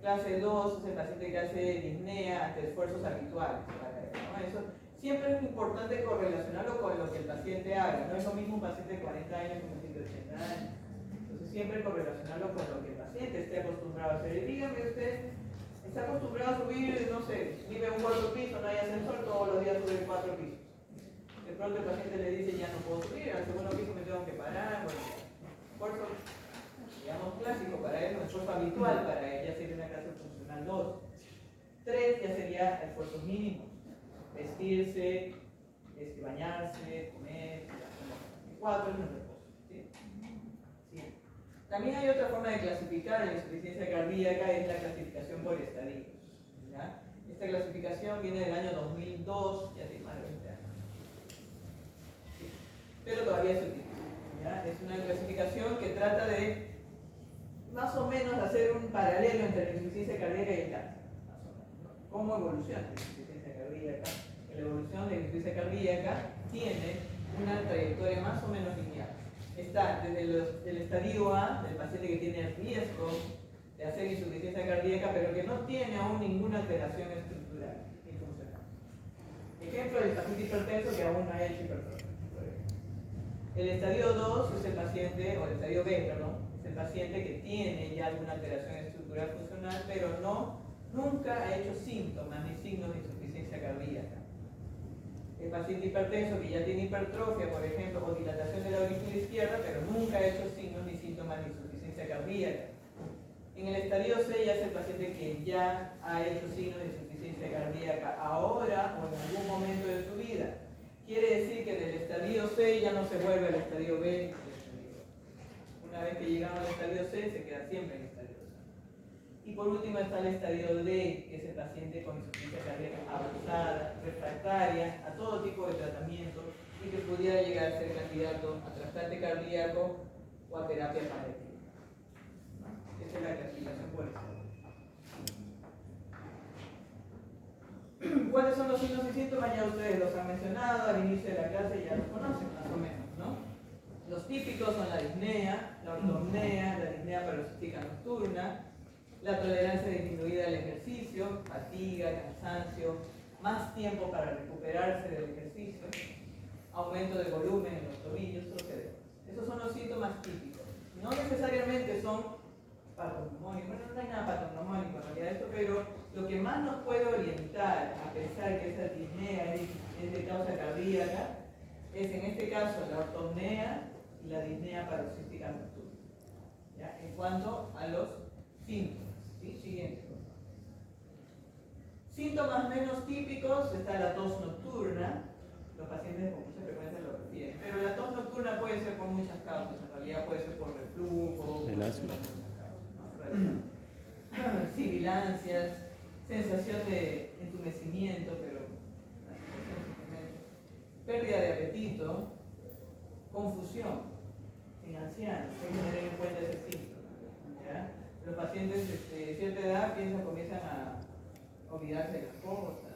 Clase 2 es el paciente que hace disnea ante esfuerzos habituales para él, ¿no? Eso siempre es importante correlacionarlo con lo que el paciente haga, no es lo mismo un paciente de 40 años que un paciente de 80 años. Entonces siempre correlacionarlo con lo que el paciente esté acostumbrado a hacer. Y dígame usted, está acostumbrado a subir, no sé, vive en un 4 piso, no hay ascensor, todos los días sube 4 pisos. De pronto el paciente le dice, ya no puedo subir, al segundo piso me tengo que parar, bueno, esfuerzo, digamos, clásico para él, un esfuerzo habitual para él, ya sería una clase funcional 2. 3 ya sería esfuerzos mínimos, vestirse, bañarse, comer, y 4 es un reposo. ¿Sí? ¿Sí? También hay otra forma de clasificar la insuficiencia cardíaca, es la clasificación por estadios. ¿Ya? Esta clasificación viene del año 2002, ya tiene más de 20 años. ¿Sí? Pero todavía se utiliza. ¿Ya? Es una clasificación que trata de más o menos hacer un paralelo entre la insuficiencia cardíaca y el cáncer. Más o menos, ¿no? ¿Cómo evoluciona la insuficiencia cardíaca? La evolución de la insuficiencia cardíaca tiene una trayectoria más o menos lineal. Está desde el estadio A, del paciente que tiene el riesgo de hacer insuficiencia cardíaca, pero que no tiene aún ninguna alteración estructural ni funcional. Ejemplo, el paciente hipertenso que aún no ha hecho hipertrofia. El estadio 2 es el paciente, o el estadio B, perdón, es el paciente que tiene ya alguna alteración estructural funcional, pero nunca ha hecho síntomas ni signos de insuficiencia cardíaca. El paciente hipertenso que ya tiene hipertrofia, por ejemplo, o dilatación de la aurícula izquierda, pero nunca ha hecho signos ni síntomas de insuficiencia cardíaca. En el estadio C ya es el paciente que ya ha hecho signos de insuficiencia cardíaca ahora o en algún momento de su vida. Quiere decir que del estadio C ya no se vuelve al estadio B ni al estadio B. Una vez que llegamos al estadio C, se queda siempre en el estadio C. Y por último está el estadio D, que es el paciente con insuficiencia cardíaca avanzada, refractaria a todo tipo de tratamiento y que pudiera llegar a ser candidato a trasplante cardíaco o a terapia paliativa. Esa es la clasificación por estadio. ¿Cuáles son los signos y síntomas? Ya ustedes los han mencionado al inicio de la clase, ya los conocen más o menos, ¿no? Los típicos son la disnea, la ortopnea, la disnea paroxística nocturna, la tolerancia disminuida al ejercicio, fatiga, cansancio, más tiempo para recuperarse del ejercicio, aumento de volumen en los tobillos, etc. Esos son los síntomas típicos. No necesariamente son patognomónicos, bueno, no hay nada patognomónico en realidad esto, pero lo que más nos puede orientar a pensar que esa disnea es de causa cardíaca es en este caso la ortopnea y la disnea paroxística nocturna. ¿Ya? En cuanto a los síntomas. ¿Sí? Siguiente. Síntomas menos típicos está la tos nocturna. Los pacientes con mucha frecuencia lo refieren. Pero la tos nocturna puede ser por muchas causas. En realidad puede ser por reflujo, el asma, sibilancias, sensación de entumecimiento, pero pérdida de apetito, confusión en ancianos, hay que tener en cuenta ese síntoma. ¿Ya? Los pacientes de cierta edad comienzan a olvidarse de las cosas,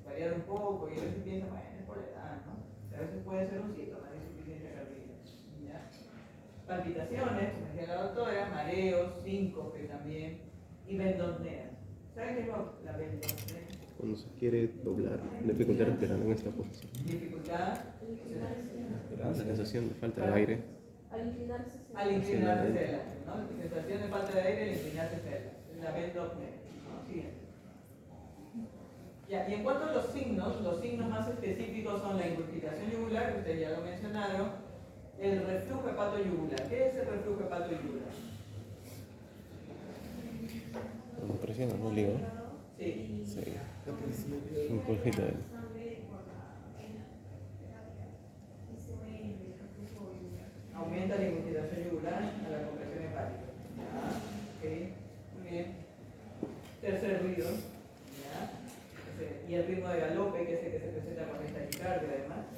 variar un poco, y a veces piensan, bueno, es por la edad, ¿no? O sea, a veces puede ser un síntoma de insuficiencia cardíaca. ¿Ya? Palpitaciones, como decía la doctora, mareos, síncope también, y vendosneas. ¿Saben qué es la vendosnea? Cuando se quiere doblar, dificultad respirando en esta posición. Dificultad, La sensación de falta de aire. Al inclinarse. al inclinarse hacia adelante, ¿no? La sensación de falta de aire al inclinarse hacia adelante. La vendosnea. ¿No? Siguiente. Ya, y en cuanto a los signos más específicos son la ingurgitación yugular, que ustedes ya lo mencionaron, el reflujo hepatoyugular. ¿Qué es el reflujo hepatoyugular? Cuando presiona, ¿no? El hígado. Sí. Sí. Un poquito de... Aumenta la ingurgitación yugular a la compresión hepática. ¿Ya? Ok, muy bien. Tercer ruido. ¿Ya? Y el ritmo de galope, que es el que se presenta con esta taquicardia además.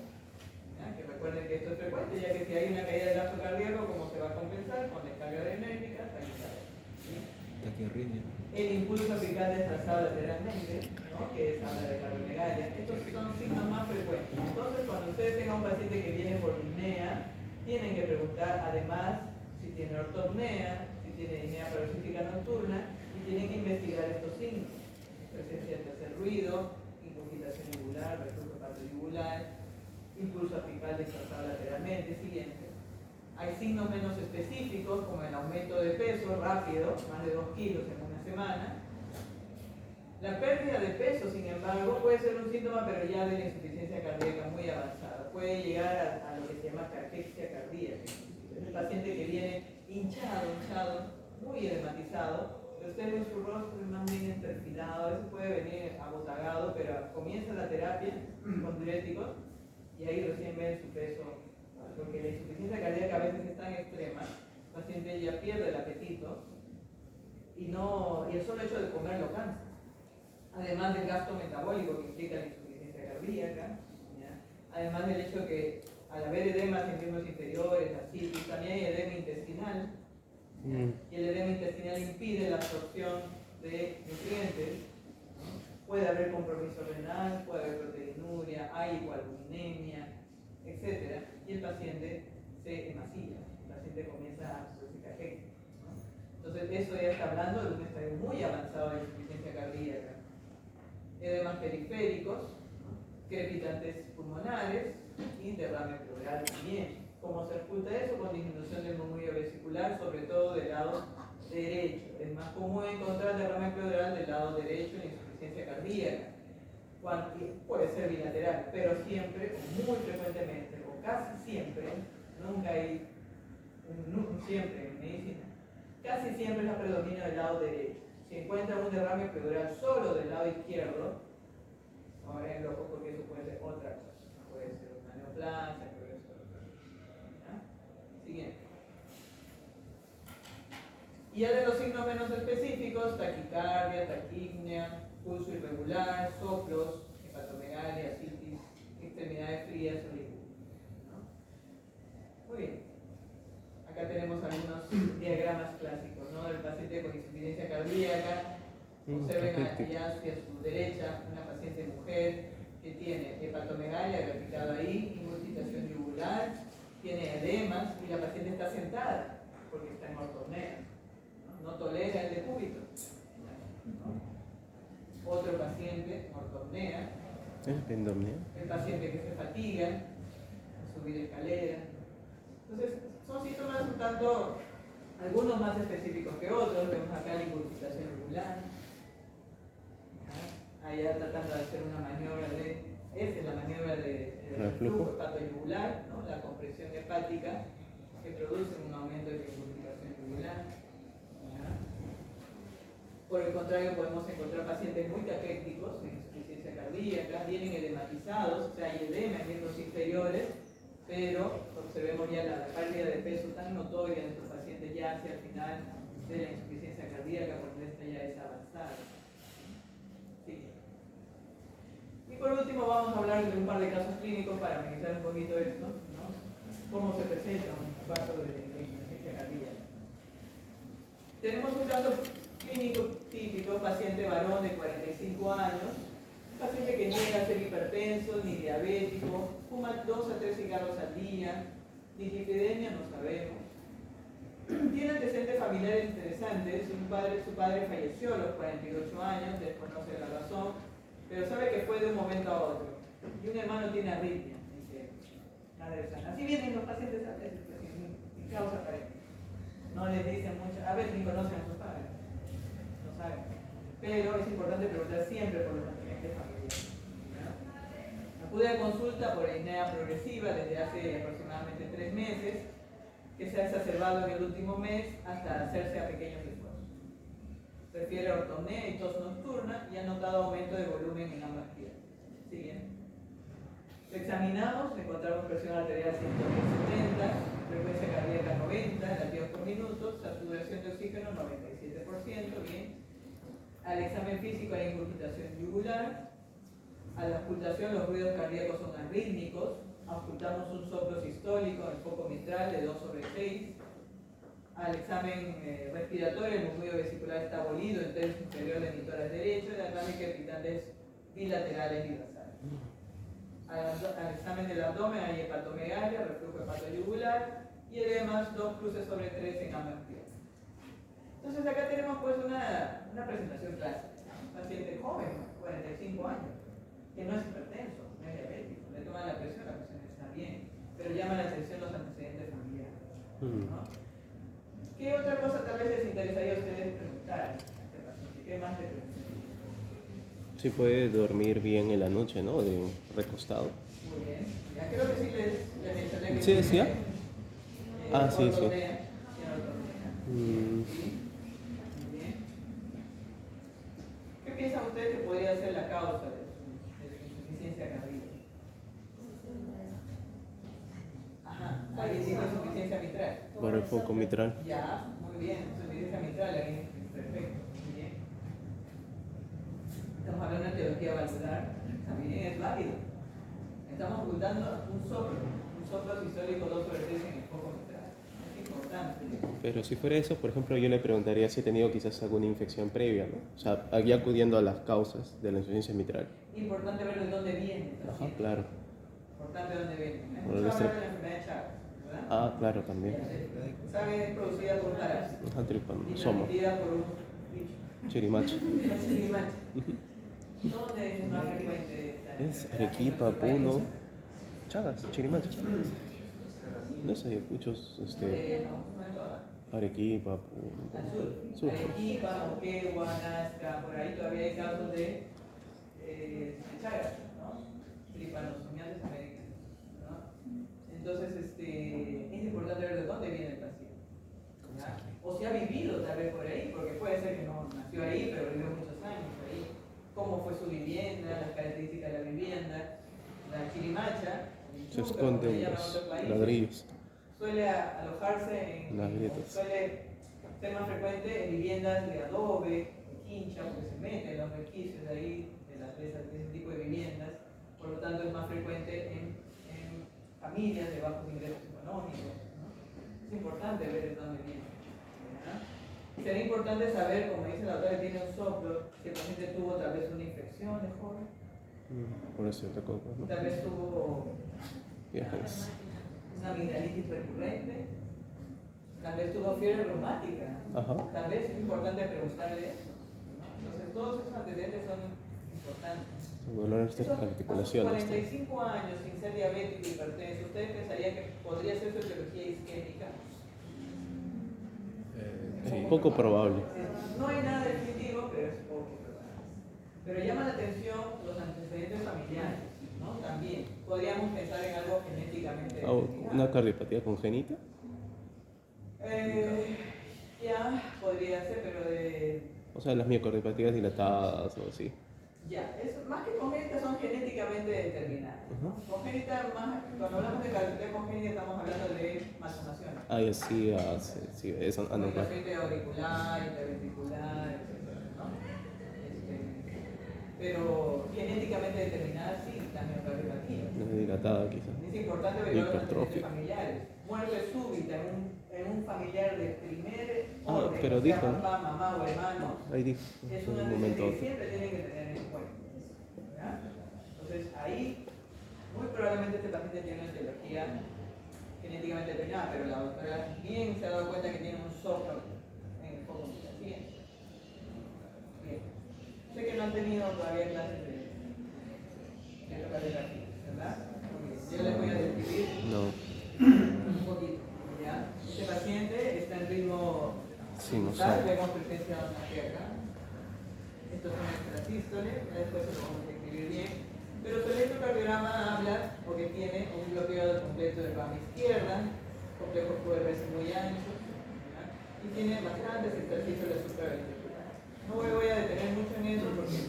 ¿Ya? Que recuerden que esto es frecuente, ya que si hay una caída del gasto cardíaco, ¿cómo se va a compensar? Con descarga adrenérgica, taquicardia. ¿Sí? Taquiarritmia. El impulso apical desplazado lateralmente, ¿no? Que es habla de cardiomegalia. Estos son signos más frecuentes. Entonces, cuando ustedes tengan un paciente que viene por disnea, tienen que preguntar además si tiene ortopnea, si tiene disnea paroxística nocturna, y tienen que investigar estos signos. Presencia de tercer ruido, ingurgitación yugular, reflujo hepatoyugular, impulso apical desplazado lateralmente. Siguiente. Hay signos menos específicos, como el aumento de peso rápido, más de 2 kilos en una semana. La pérdida de peso, sin embargo, puede ser un síntoma, pero ya de la insuficiencia cardíaca muy avanzada. Puede llegar a lo que se llama caquexia cardíaca. Es el paciente que viene hinchado, muy edematizado. Usted ve su rostro más bien perfilado, a veces puede venir abotagado, pero comienza la terapia con diuréticos y ahí recién ven su peso. Porque la insuficiencia cardíaca a veces es tan extrema, el paciente ya pierde el apetito y el solo hecho de comer lo cansa. Además del gasto metabólico que implica la insuficiencia cardíaca, ¿ya? Además del hecho que al haber edemas en miembros inferiores, así, también hay edema intestinal, y el edema intestinal impide la absorción de nutrientes, ¿no? Puede haber compromiso renal, puede haber proteinuria, hay hipoalbuminemia, etc. Y el paciente se emasilla, el paciente comienza a producir caquexia, ¿no? Entonces eso ya está hablando de un estadio muy avanzado de insuficiencia cardíaca. Edemas periféricos, ¿no? Crepitantes pulmonares y derrame pleural también. ¿Cómo se oculta eso? Con disminución del murmullo vesicular, sobre todo del lado derecho. Es más común encontrar derrame pleural del lado derecho en insuficiencia cardíaca. Puede ser bilateral, pero siempre, o muy frecuentemente, o casi siempre, nunca hay, siempre en medicina, casi siempre es la predominio del lado derecho. Si encuentra un derrame pleural solo del lado izquierdo, ahora en loco porque eso puede ser otra cosa, puede ser una neoplasia, puede ser otra cosa. ¿Ya? Siguiente. Y ya de los signos menos específicos, taquicardia, taquipnea, pulso irregular, soplos, hepatomegalia, citis, extremidades frías o liguria, ¿no? Muy bien. Acá tenemos algunos diagramas clásicos, ¿no? Del paciente con insuficiencia cardíaca. Observen allá hacia su derecha una paciente mujer que tiene hepatomegalia graficado ahí, ingurgitación yugular, tiene edemas y la paciente está sentada porque está en ortopnea, ¿no? No tolera el decúbito, ¿no? Otro paciente, ortopnea. ¿Es vendosnea? El paciente que se fatiga a subir escaleras. Entonces, son síntomas un tanto, algunos más específicos que otros. Vemos acá la ingurgitación yugular. Allá tratando de hacer una maniobra esta es la maniobra de reflujo hepatoyugular, ¿no? La compresión hepática que produce un aumento de la ingurgitación yugular. Por el contrario, podemos encontrar pacientes muy caquécticos en insuficiencia cardíaca, vienen edematizados, o sea, hay edema en miembros inferiores, pero observemos ya la pérdida de peso tan notoria de estos pacientes ya hacia el final de la insuficiencia cardíaca, cuando esta ya es avanzada. Y por último vamos a hablar de un par de casos clínicos para analizar un poquito esto, ¿no? Cómo se presenta un caso de insuficiencia cardíaca. Tenemos un caso clínico típico, paciente varón de 45 años, un paciente que niega ser hipertenso, ni diabético, fuma 2 a 3 cigarros al día, dislipidemia no sabemos. Tiene antecedentes familiares interesantes, su padre falleció a los 48 años, desconoce la razón, pero sabe que fue de un momento a otro. Y un hermano tiene arritmia, dice madre sana. Así vienen los pacientes a veces, pues, sin causa aparente. No les dicen mucho, a veces ni conocen a sus padres, no saben. Pero es importante preguntar siempre por los antecedentes familiares. ¿No? Acude a consulta por apnea progresiva desde hace aproximadamente 3 meses, que se ha exacerbado en el último mes hasta hacerse a pequeños esfuerzos. Prefiere ortopnea y tos nocturna y ha notado aumento de volumen en ambas piernas. Siguiente. Lo examinamos, encontramos presión arterial 170, frecuencia cardíaca 90, latidos por minuto, saturación de oxígeno 97%, bien. Al examen físico hay incurgitación yugular. A la auscultación los ruidos cardíacos son arrítmicos. Auscultamos un soplo sistólico en el foco mitral de 2/6. Al examen respiratorio, el murmullo vesicular está abolido, el tercio inferior del tórax derecho, y las ramas crepitantes bilaterales y basales. Al examen del abdomen hay hepatomegalia, reflujo hepatoyugular y edemas 2 cruces sobre 3 en ambas piernas. Entonces acá tenemos pues una presentación clásica. Un paciente joven, 45 años, que no es hipertenso, no es diabético, le toman la presión está bien, pero llama la atención los antecedentes familiares, ¿no? ¿Qué otra cosa tal vez les interesaría a ustedes preguntar a este paciente? ¿Qué más les preguntan? Sí puede dormir bien en la noche, ¿no? De recostado. Muy bien. Ya creo que sí les mencioné que Sí, decía. Sí, sí. ortopnea, tiene ortopnea. Sí. Muy bien. ¿Qué piensan ustedes que podría ser la causa de su insuficiencia cardíaca? Ajá, alguien dijo insuficiencia mitral. Por el foco mitral. Ya, muy bien, insuficiencia mitral, alguien, perfecto, muy bien. Estamos hablando de teología valvular, también es válido. Estamos ocultando un soplo sistólico 2/3 en el foco mitral. Es importante. Pero si fuera eso, por ejemplo, yo le preguntaría si ha tenido quizás alguna infección previa, ¿no? O sea, aquí acudiendo a las causas de la insuficiencia mitral. Importante ver de dónde viene. Ajá, claro. Importante de dónde viene. Por Hemos el hablado de la enfermedad de Chagas, ¿verdad? Ah, claro, también. ¿Sabe? Es producida por un parásito. Ajá, Y tripanosoma. transmitida por un bicho. Chirimacho. Chirimacho. ¿Dónde es más frecuente esta Es enfermedad? Arequipa, Puno, Chagas, Chirimacho. No sé, muchos, No en todas. Arequipa, Puno. Al sur. Sur. Arequipa, Moquegua, Nazca, por ahí todavía hay casos de Chagas, ¿no? Tripanosomiasis americanas, ¿no? Entonces, es importante ver de dónde viene el paciente, ¿ya? O si ha vivido tal vez por ahí, porque puede ser que no nació ahí, pero vivió muchos años ahí. Cómo fue su vivienda, las características de la vivienda. La chirimacha, Se esconde en los ladrillos. suele alojarse Las grietas. suele ser más frecuente en viviendas de adobe, de quincha, porque se mete en los resquicios de ahí, de ese tipo de viviendas. Por lo tanto, es más frecuente en familias de bajos ingresos económicos, ¿no? Es importante ver de dónde viene, ¿verdad? Sería importante saber, como dice la autora, que tiene un soplo, si el paciente tuvo tal vez una infección de joven, Por eso te coco, ¿no? tal vez tuvo Viajes. una amigdalitis recurrente, tal vez tuvo fiebre reumática, Ajá. tal vez es importante preguntarle eso, ¿no? Entonces, todos esos antecedentes son importantes. Dolores de A sus articulaciones. 45 años sin ser diabético y hipertenso, ¿ustedes pensarían que podría ser su etiología isquémica? Sí, poco probable. No hay nada definitivo, pero es poco probable. Pero llama la atención los antecedentes familiares, ¿no? También podríamos pensar en algo genéticamente determinado. ¿Una cardiopatía congénita? Ya, podría ser, pero O sea, las miocardiopatías dilatadas o así. ya, más que congénitas son genéticamente determinadas, ¿no? Congénita, cuando hablamos de cardiopatía congénita estamos hablando de malformaciones. Y así, sí, eso anormal. Comunicación auricular, interventricular, etc., ¿no? pero genéticamente determinada sí, la miocardiopatía. Dilatada quizás. Es importante ver los antecedentes Hipertrofia. familiares. Muerte súbita en un familiar de primer Ah, orden, pero o sea, dijo, papá, mamá o hermano, ahí dijo, es en un un antecedente momento que otro. siempre tienen que tener en cuenta. ¿Ya? Entonces ahí, muy probablemente este paciente tiene una etiología genéticamente determinada, pero la doctora bien se ha dado cuenta que tiene un soplo en el foco de la ciencia. Bien. Sé que no han tenido todavía clases de radiografía, ¿verdad? Porque yo les voy a describir No, un poquito. ¿Ya? Este paciente está en ritmo sinusal. vemos presencia de una acá. Esto es un extrasístole, después se lo vamos a describir bien. Pero su electrocardiograma habla o que tiene un bloqueo completo de rama izquierda, complejos QRS muy anchos, ¿ya? Y tiene bastantes extrasístoles supraventriculares. No me voy a detener mucho en eso porque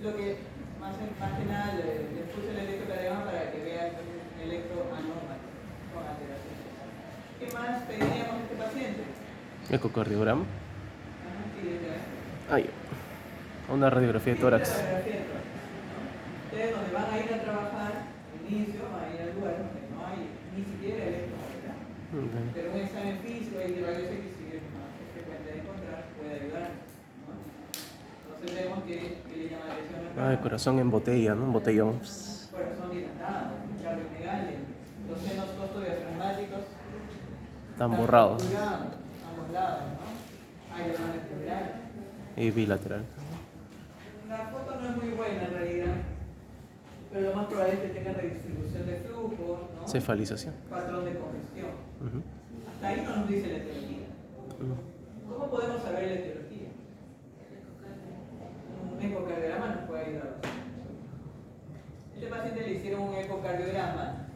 lo que más que nada les puse el electrocardiograma para que vean un electro anormal con alteración. ¿Qué más pediríamos a este paciente? Ecocardiograma. Ajá, sí, ya. Ah, ya. Una radiografía de tórax. Ustedes donde van a ir a trabajar, al inicio, van a ir al lugar donde no hay ni siquiera electrocardiograma. Okay. Pero un examen físico y de rayos X, si es más frecuente de encontrar, puede ayudar, ¿no? Entonces vemos que le llama la atención acá. Ah, el corazón en botella, ¿no? En botellón. Corazón dilatado, cardiomegalia, los senos costodiafragmáticos Están borrados. fracturados, ambos lados, ¿no? Hay lesiones pleurales. Y bilateral. La foto no es muy buena en realidad, pero lo más probable es que tenga redistribución de flujo, ¿no? Cefalización. Patrón de congestión. Ujú. Hasta ahí no nos dice la etiología. ¿Cómo podemos saber la etiología? Un ecocardiograma nos puede ayudar. Este paciente le hicieron un ecocardiograma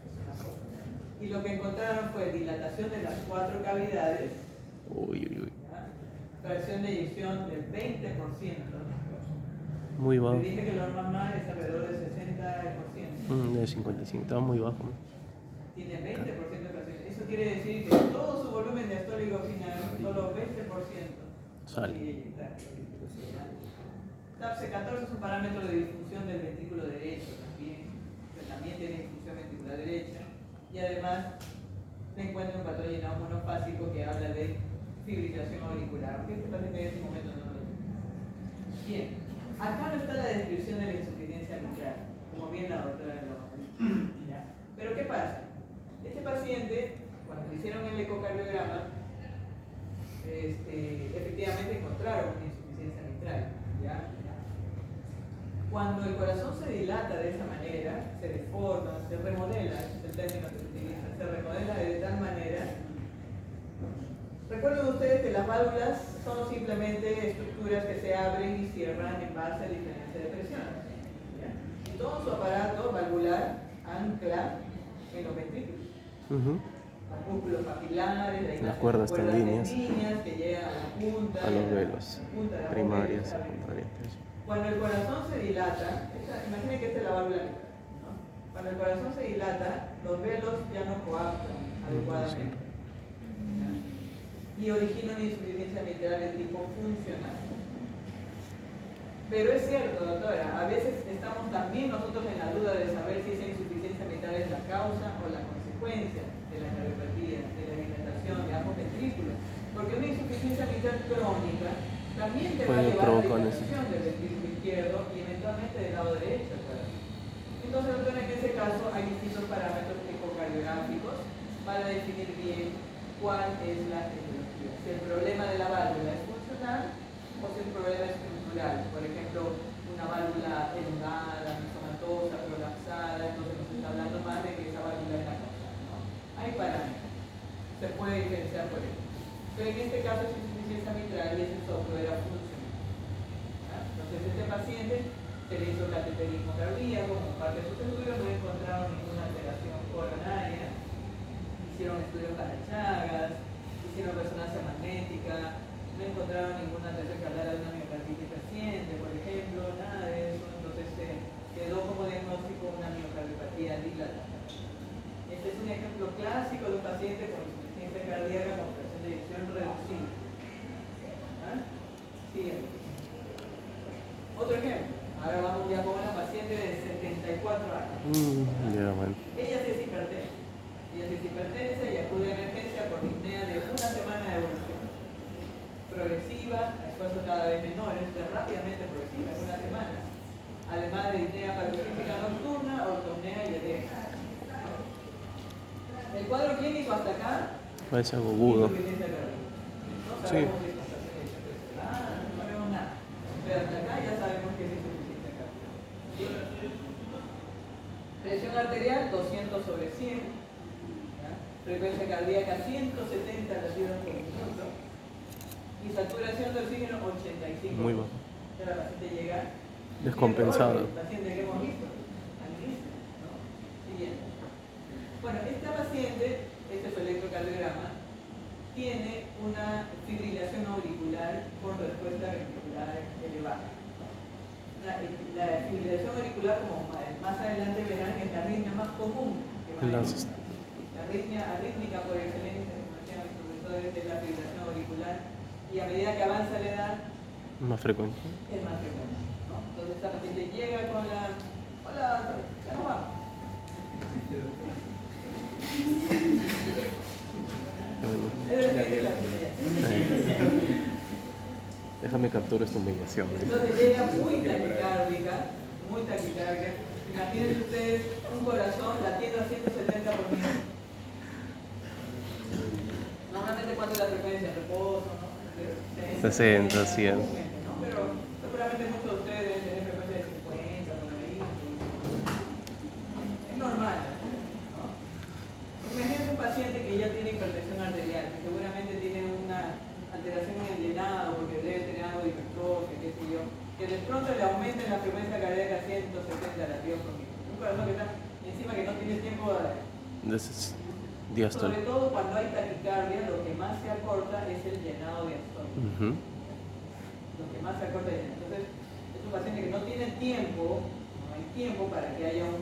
y lo que encontraron fue dilatación de las 4 cavidades, Uy, uy, uy. ¿ya? Fracción de eyección del 20%. Muy bajo. Le dije que lo normal es alrededor del 60%. De 55, estaba muy bajo. Tiene 20% de fracción. Eso quiere decir que todo su volumen diastólico final, solo 20% Sale. consigue eyectar. TAPC14 es un parámetro de disfunción del ventrículo derecho también, que también tiene disfunción ventricular derecha. Y además se encuentra un patrón llenado monofásico que habla de fibrilación auricular, aunque este paciente en este momento no lo tiene. Bien, acá no está la descripción de la insuficiencia mitral, como bien la doctora lo ¿ya? Pero ¿qué pasa? Este paciente, cuando le hicieron el ecocardiograma, efectivamente encontraron una insuficiencia mitral, ¿ya? Cuando el corazón se dilata de esa manera, se deforma, se remodela, ese es el término que se utiliza, se remodela de tal manera. Recuerden ustedes que las válvulas son simplemente estructuras que se abren y cierran en base a diferencia de presiones. ¿Ya? Y todo su aparato valvular ancla en los ventrículos. Los músculos papilares, Las cuerdas tendíneas tendíneas que llegan a la punta, a los velos punta de la primarias, boca, secundarias. cuando el corazón se dilata, imaginen que esta es la válvula mitral, ¿no? Cuando el corazón se dilata, los velos ya no coaptan adecuadamente, ¿ya? Y origina una insuficiencia mitral de tipo funcional. Pero es cierto, doctora, a veces estamos también nosotros en la duda de saber si esa insuficiencia mitral es la causa o la consecuencia de la cardiopatía, de la dilatación de ambos ventrículos. Porque una insuficiencia mitral crónica también te va a Puede llevar a la provocar dilatación del ventrículo izquierdo y eventualmente del lado derecho. Entonces, doctora, en ese caso hay distintos parámetros ecocardiográficos para definir bien cuál es la etiología. Si el problema de la válvula es funcional o si el problema es estructural. Por ejemplo, una válvula elongada, rizomatosa, prolapsada, entonces nos está hablando más de que esa válvula es la causa, ¿no? Hay parámetros. Se puede diferenciar por eso. Pero en este caso es insuficiencia mitral y ese soplo era funcional. ¿Ya? Entonces, este paciente se le hizo cateterismo cardíaco, como parte de sus estudios, no encontraron ninguna alteración coronaria. Hicieron estudios para Chagas, hicieron resonancia magnética, no encontraron ninguna alteración cardiaca de una miocarditis reciente, por ejemplo, nada de eso. Entonces quedó como diagnóstico una miocardiopatía dilatada. Este es un ejemplo clásico de un paciente con insuficiencia cardíaca con presión de eyección reducida. ¿Ah? Siguiente. Otro ejemplo. Ahora vamos ya Ya, bueno. Ella sí es hipertensa. Ella sí es hipertensa y acude a emergencia por disnea de una semana de evolución. Progresiva, a esfuerzos cada vez menores, rápidamente progresiva, en una semana. Además de disnea paroxística nocturna, ortopnea y edema. El cuadro clínico hasta acá. Parece algo agudo. No Sí. sabemos si es insuficiencia cardiaca. No sabemos nada. Pero hasta acá ya sabemos que es insuficiencia cardíaca. Presión arterial 200 sobre 100. ¿Ya? Frecuencia cardíaca 170 latidos por minuto. Y saturación de oxígeno 85. Muy bajo. Ya la paciente llega Descompensado. El paciente que hemos visto al inicio, ¿no? Siguiente. Bueno, esta paciente, este es su electrocardiograma, tiene una fibrilación auricular con respuesta ventricular elevada. La fibrilación auricular, como más adelante verán, es la arritmia más común que va a haber. La arrítmica por excelencia, como decían los profesores, es la fibrilación auricular, y a medida que avanza la edad, Más frecuente. es más frecuente, ¿no? Entonces esta paciente llega con la... Hola, ya no vamos. Déjame capturar esta humillación. Entonces llega muy taquicárdica. Imagínense ustedes un corazón latiendo a 170 por minuto. Normalmente, ¿cuánto es la frecuencia? Reposo, ¿no? 60, 100. ¿no? Pero seguramente muchos de ustedes deben tener frecuencia de 50, por ahí. Es normal, ¿no? Imagínense un paciente que ya tiene hipertensión arterial, que seguramente tiene una alteración en el llenado, porque debe tener algo de hipertrofia, qué sé yo, que de pronto le aumenten la frecuencia cardíaca a 170 latidos por minuto. Un corazón que está encima que no tiene tiempo Diástole. sobre todo cuando hay taquicardia, lo que más se acorta es el llenado diastólico. Lo que más se acorta es el llenado. Entonces, es un paciente que no tiene tiempo, no hay tiempo para que haya un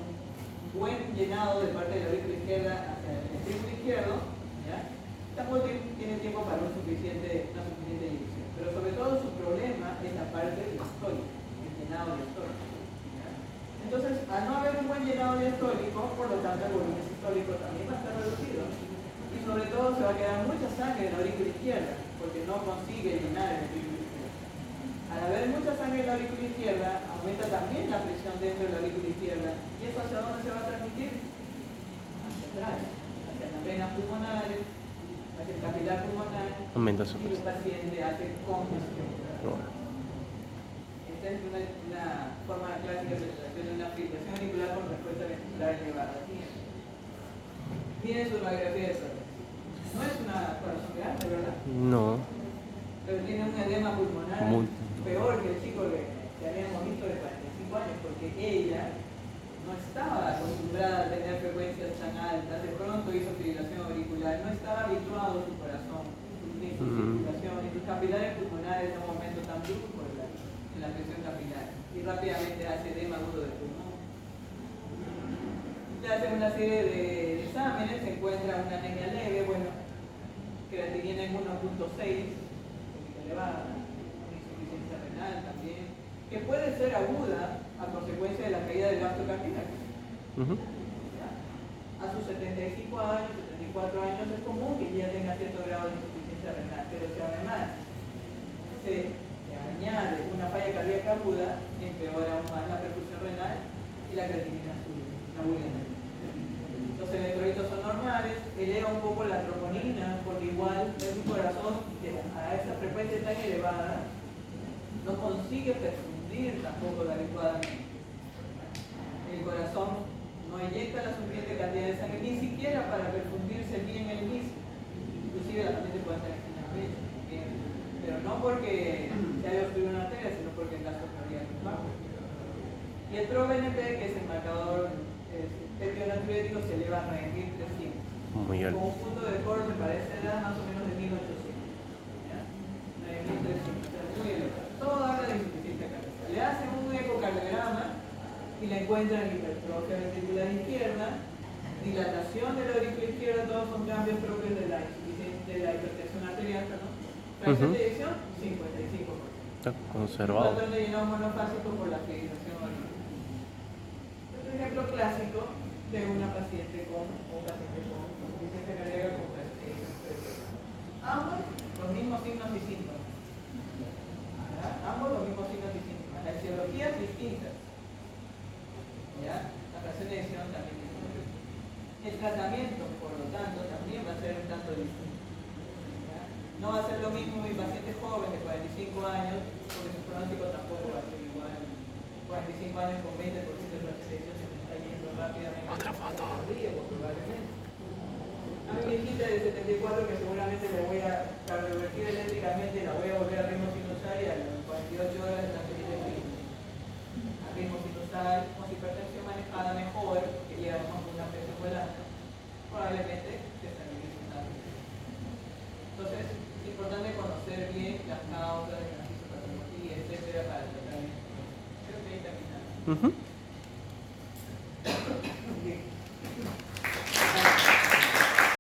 buen llenado de parte de la aurícula izquierda hacia el ventrículo izquierdo, ¿ya? Tampoco tiene tiempo para una suficiente eyección. Pero sobre todo su problema es la parte diastólica, el llenado diastólico. Entonces, al no haber un buen llenado diastólico, por lo tanto el volumen sistólico también va a estar reducido. Y sobre todo se va a quedar mucha sangre en la aurícula izquierda, porque no consigue llenar el ventrículo izquierdo. Al haber mucha sangre en la aurícula izquierda, aumenta también la presión dentro de la aurícula izquierda. ¿Y eso hacia dónde se va a transmitir? Hacia atrás, hacia las venas pulmonares, hacia el capilar pulmonar, Aumenta su y el paciente hace congestión. Esta es una forma clásica de presentación de una fibrilación auricular con respuesta ventricular elevada. Tiene su radiografía de suelo. No es una corazón grande, ¿verdad? No. Pero tiene un edema pulmonar Muy. peor que el chico que habíamos visto de 45 años, porque ella no estaba acostumbrada a tener frecuencias tan altas, de pronto hizo fibrilación auricular, no estaba habituado su corazón, ni su circulación, ni sus capilares pulmonares en un momento tan brusco en la presión capilar, y rápidamente hace edema agudo del pulmón. Le hacen una serie de exámenes, se encuentra una anemia leve, bueno, creatinina en 1.6, un poquito elevada, una insuficiencia renal también, que puede ser aguda a consecuencia de la caída del gasto cardíaco. A sus 75 años, 74 años es común que ya tenga cierto grado de insuficiencia renal, pero si además se añade una falla cardíaca aguda, empeora aún más la perfusión renal y la creatinina sube, la bulimia. Los electrolitos son normales, eleva un poco la troponina, porque igual es un corazón que a esa frecuencia tan elevada no consigue perfundir tampoco adecuadamente. El corazón no eyecta la suficiente cantidad de sangre, ni siquiera para perfundirse bien el mismo. Inclusive la paciente puede estar extremadamente bien, pero no porque se haya obstruido una arteria, sino porque el gasto cardíaco es bajo. Y el ProBNP, que es el marcador natriurético, se eleva a 9.300. Muy alto. Con un punto de corte para esa edad más o menos de 1.800. ¿Ya? 9.300, muy elevado. Todo habla de insuficiencia cardíaca. Le hacen un ecocardiograma y la encuentran en hipertrofia ventricular izquierda, dilatación de la aurícula izquierda, todos son cambios propios de la hipertensión arterial, ¿no? Fracción de eyección, 55%. Está conservado. Un patrón de llenado monofásico por la fibrilación auricular. Un ejemplo clásico de una paciente con insuficiencia cardíaca con hipertensión. Ambos los mismos signos y síntomas. ¿Ya? Ambos los mismos signos y síntomas. Las etiologías distintas. ¿Ya? La fracción de decisión también distinta. El tratamiento, por lo tanto, también va a ser un tanto distinto. ¿Ya? No va a ser lo mismo mi paciente joven de 45 años, porque su pronóstico tampoco va a ser igual. 45 años con 20% de fracción de decisión se me está yendo rápidamente. Otra foto. Probablemente. A mi viejita de 74 que seguramente le voy a cardiovertir eléctricamente, la voy a volver a ritmo sinusal y a las 48 horas está feliz de ritmo. A ritmo sinusal, con hipertensión manejada mejor, que lleva más una presión volante, probablemente se estabilice también. Entonces, es importante conocer bien las causas de la fisiopatología, etcétera, para el tratamiento. Creo que ahí terminamos.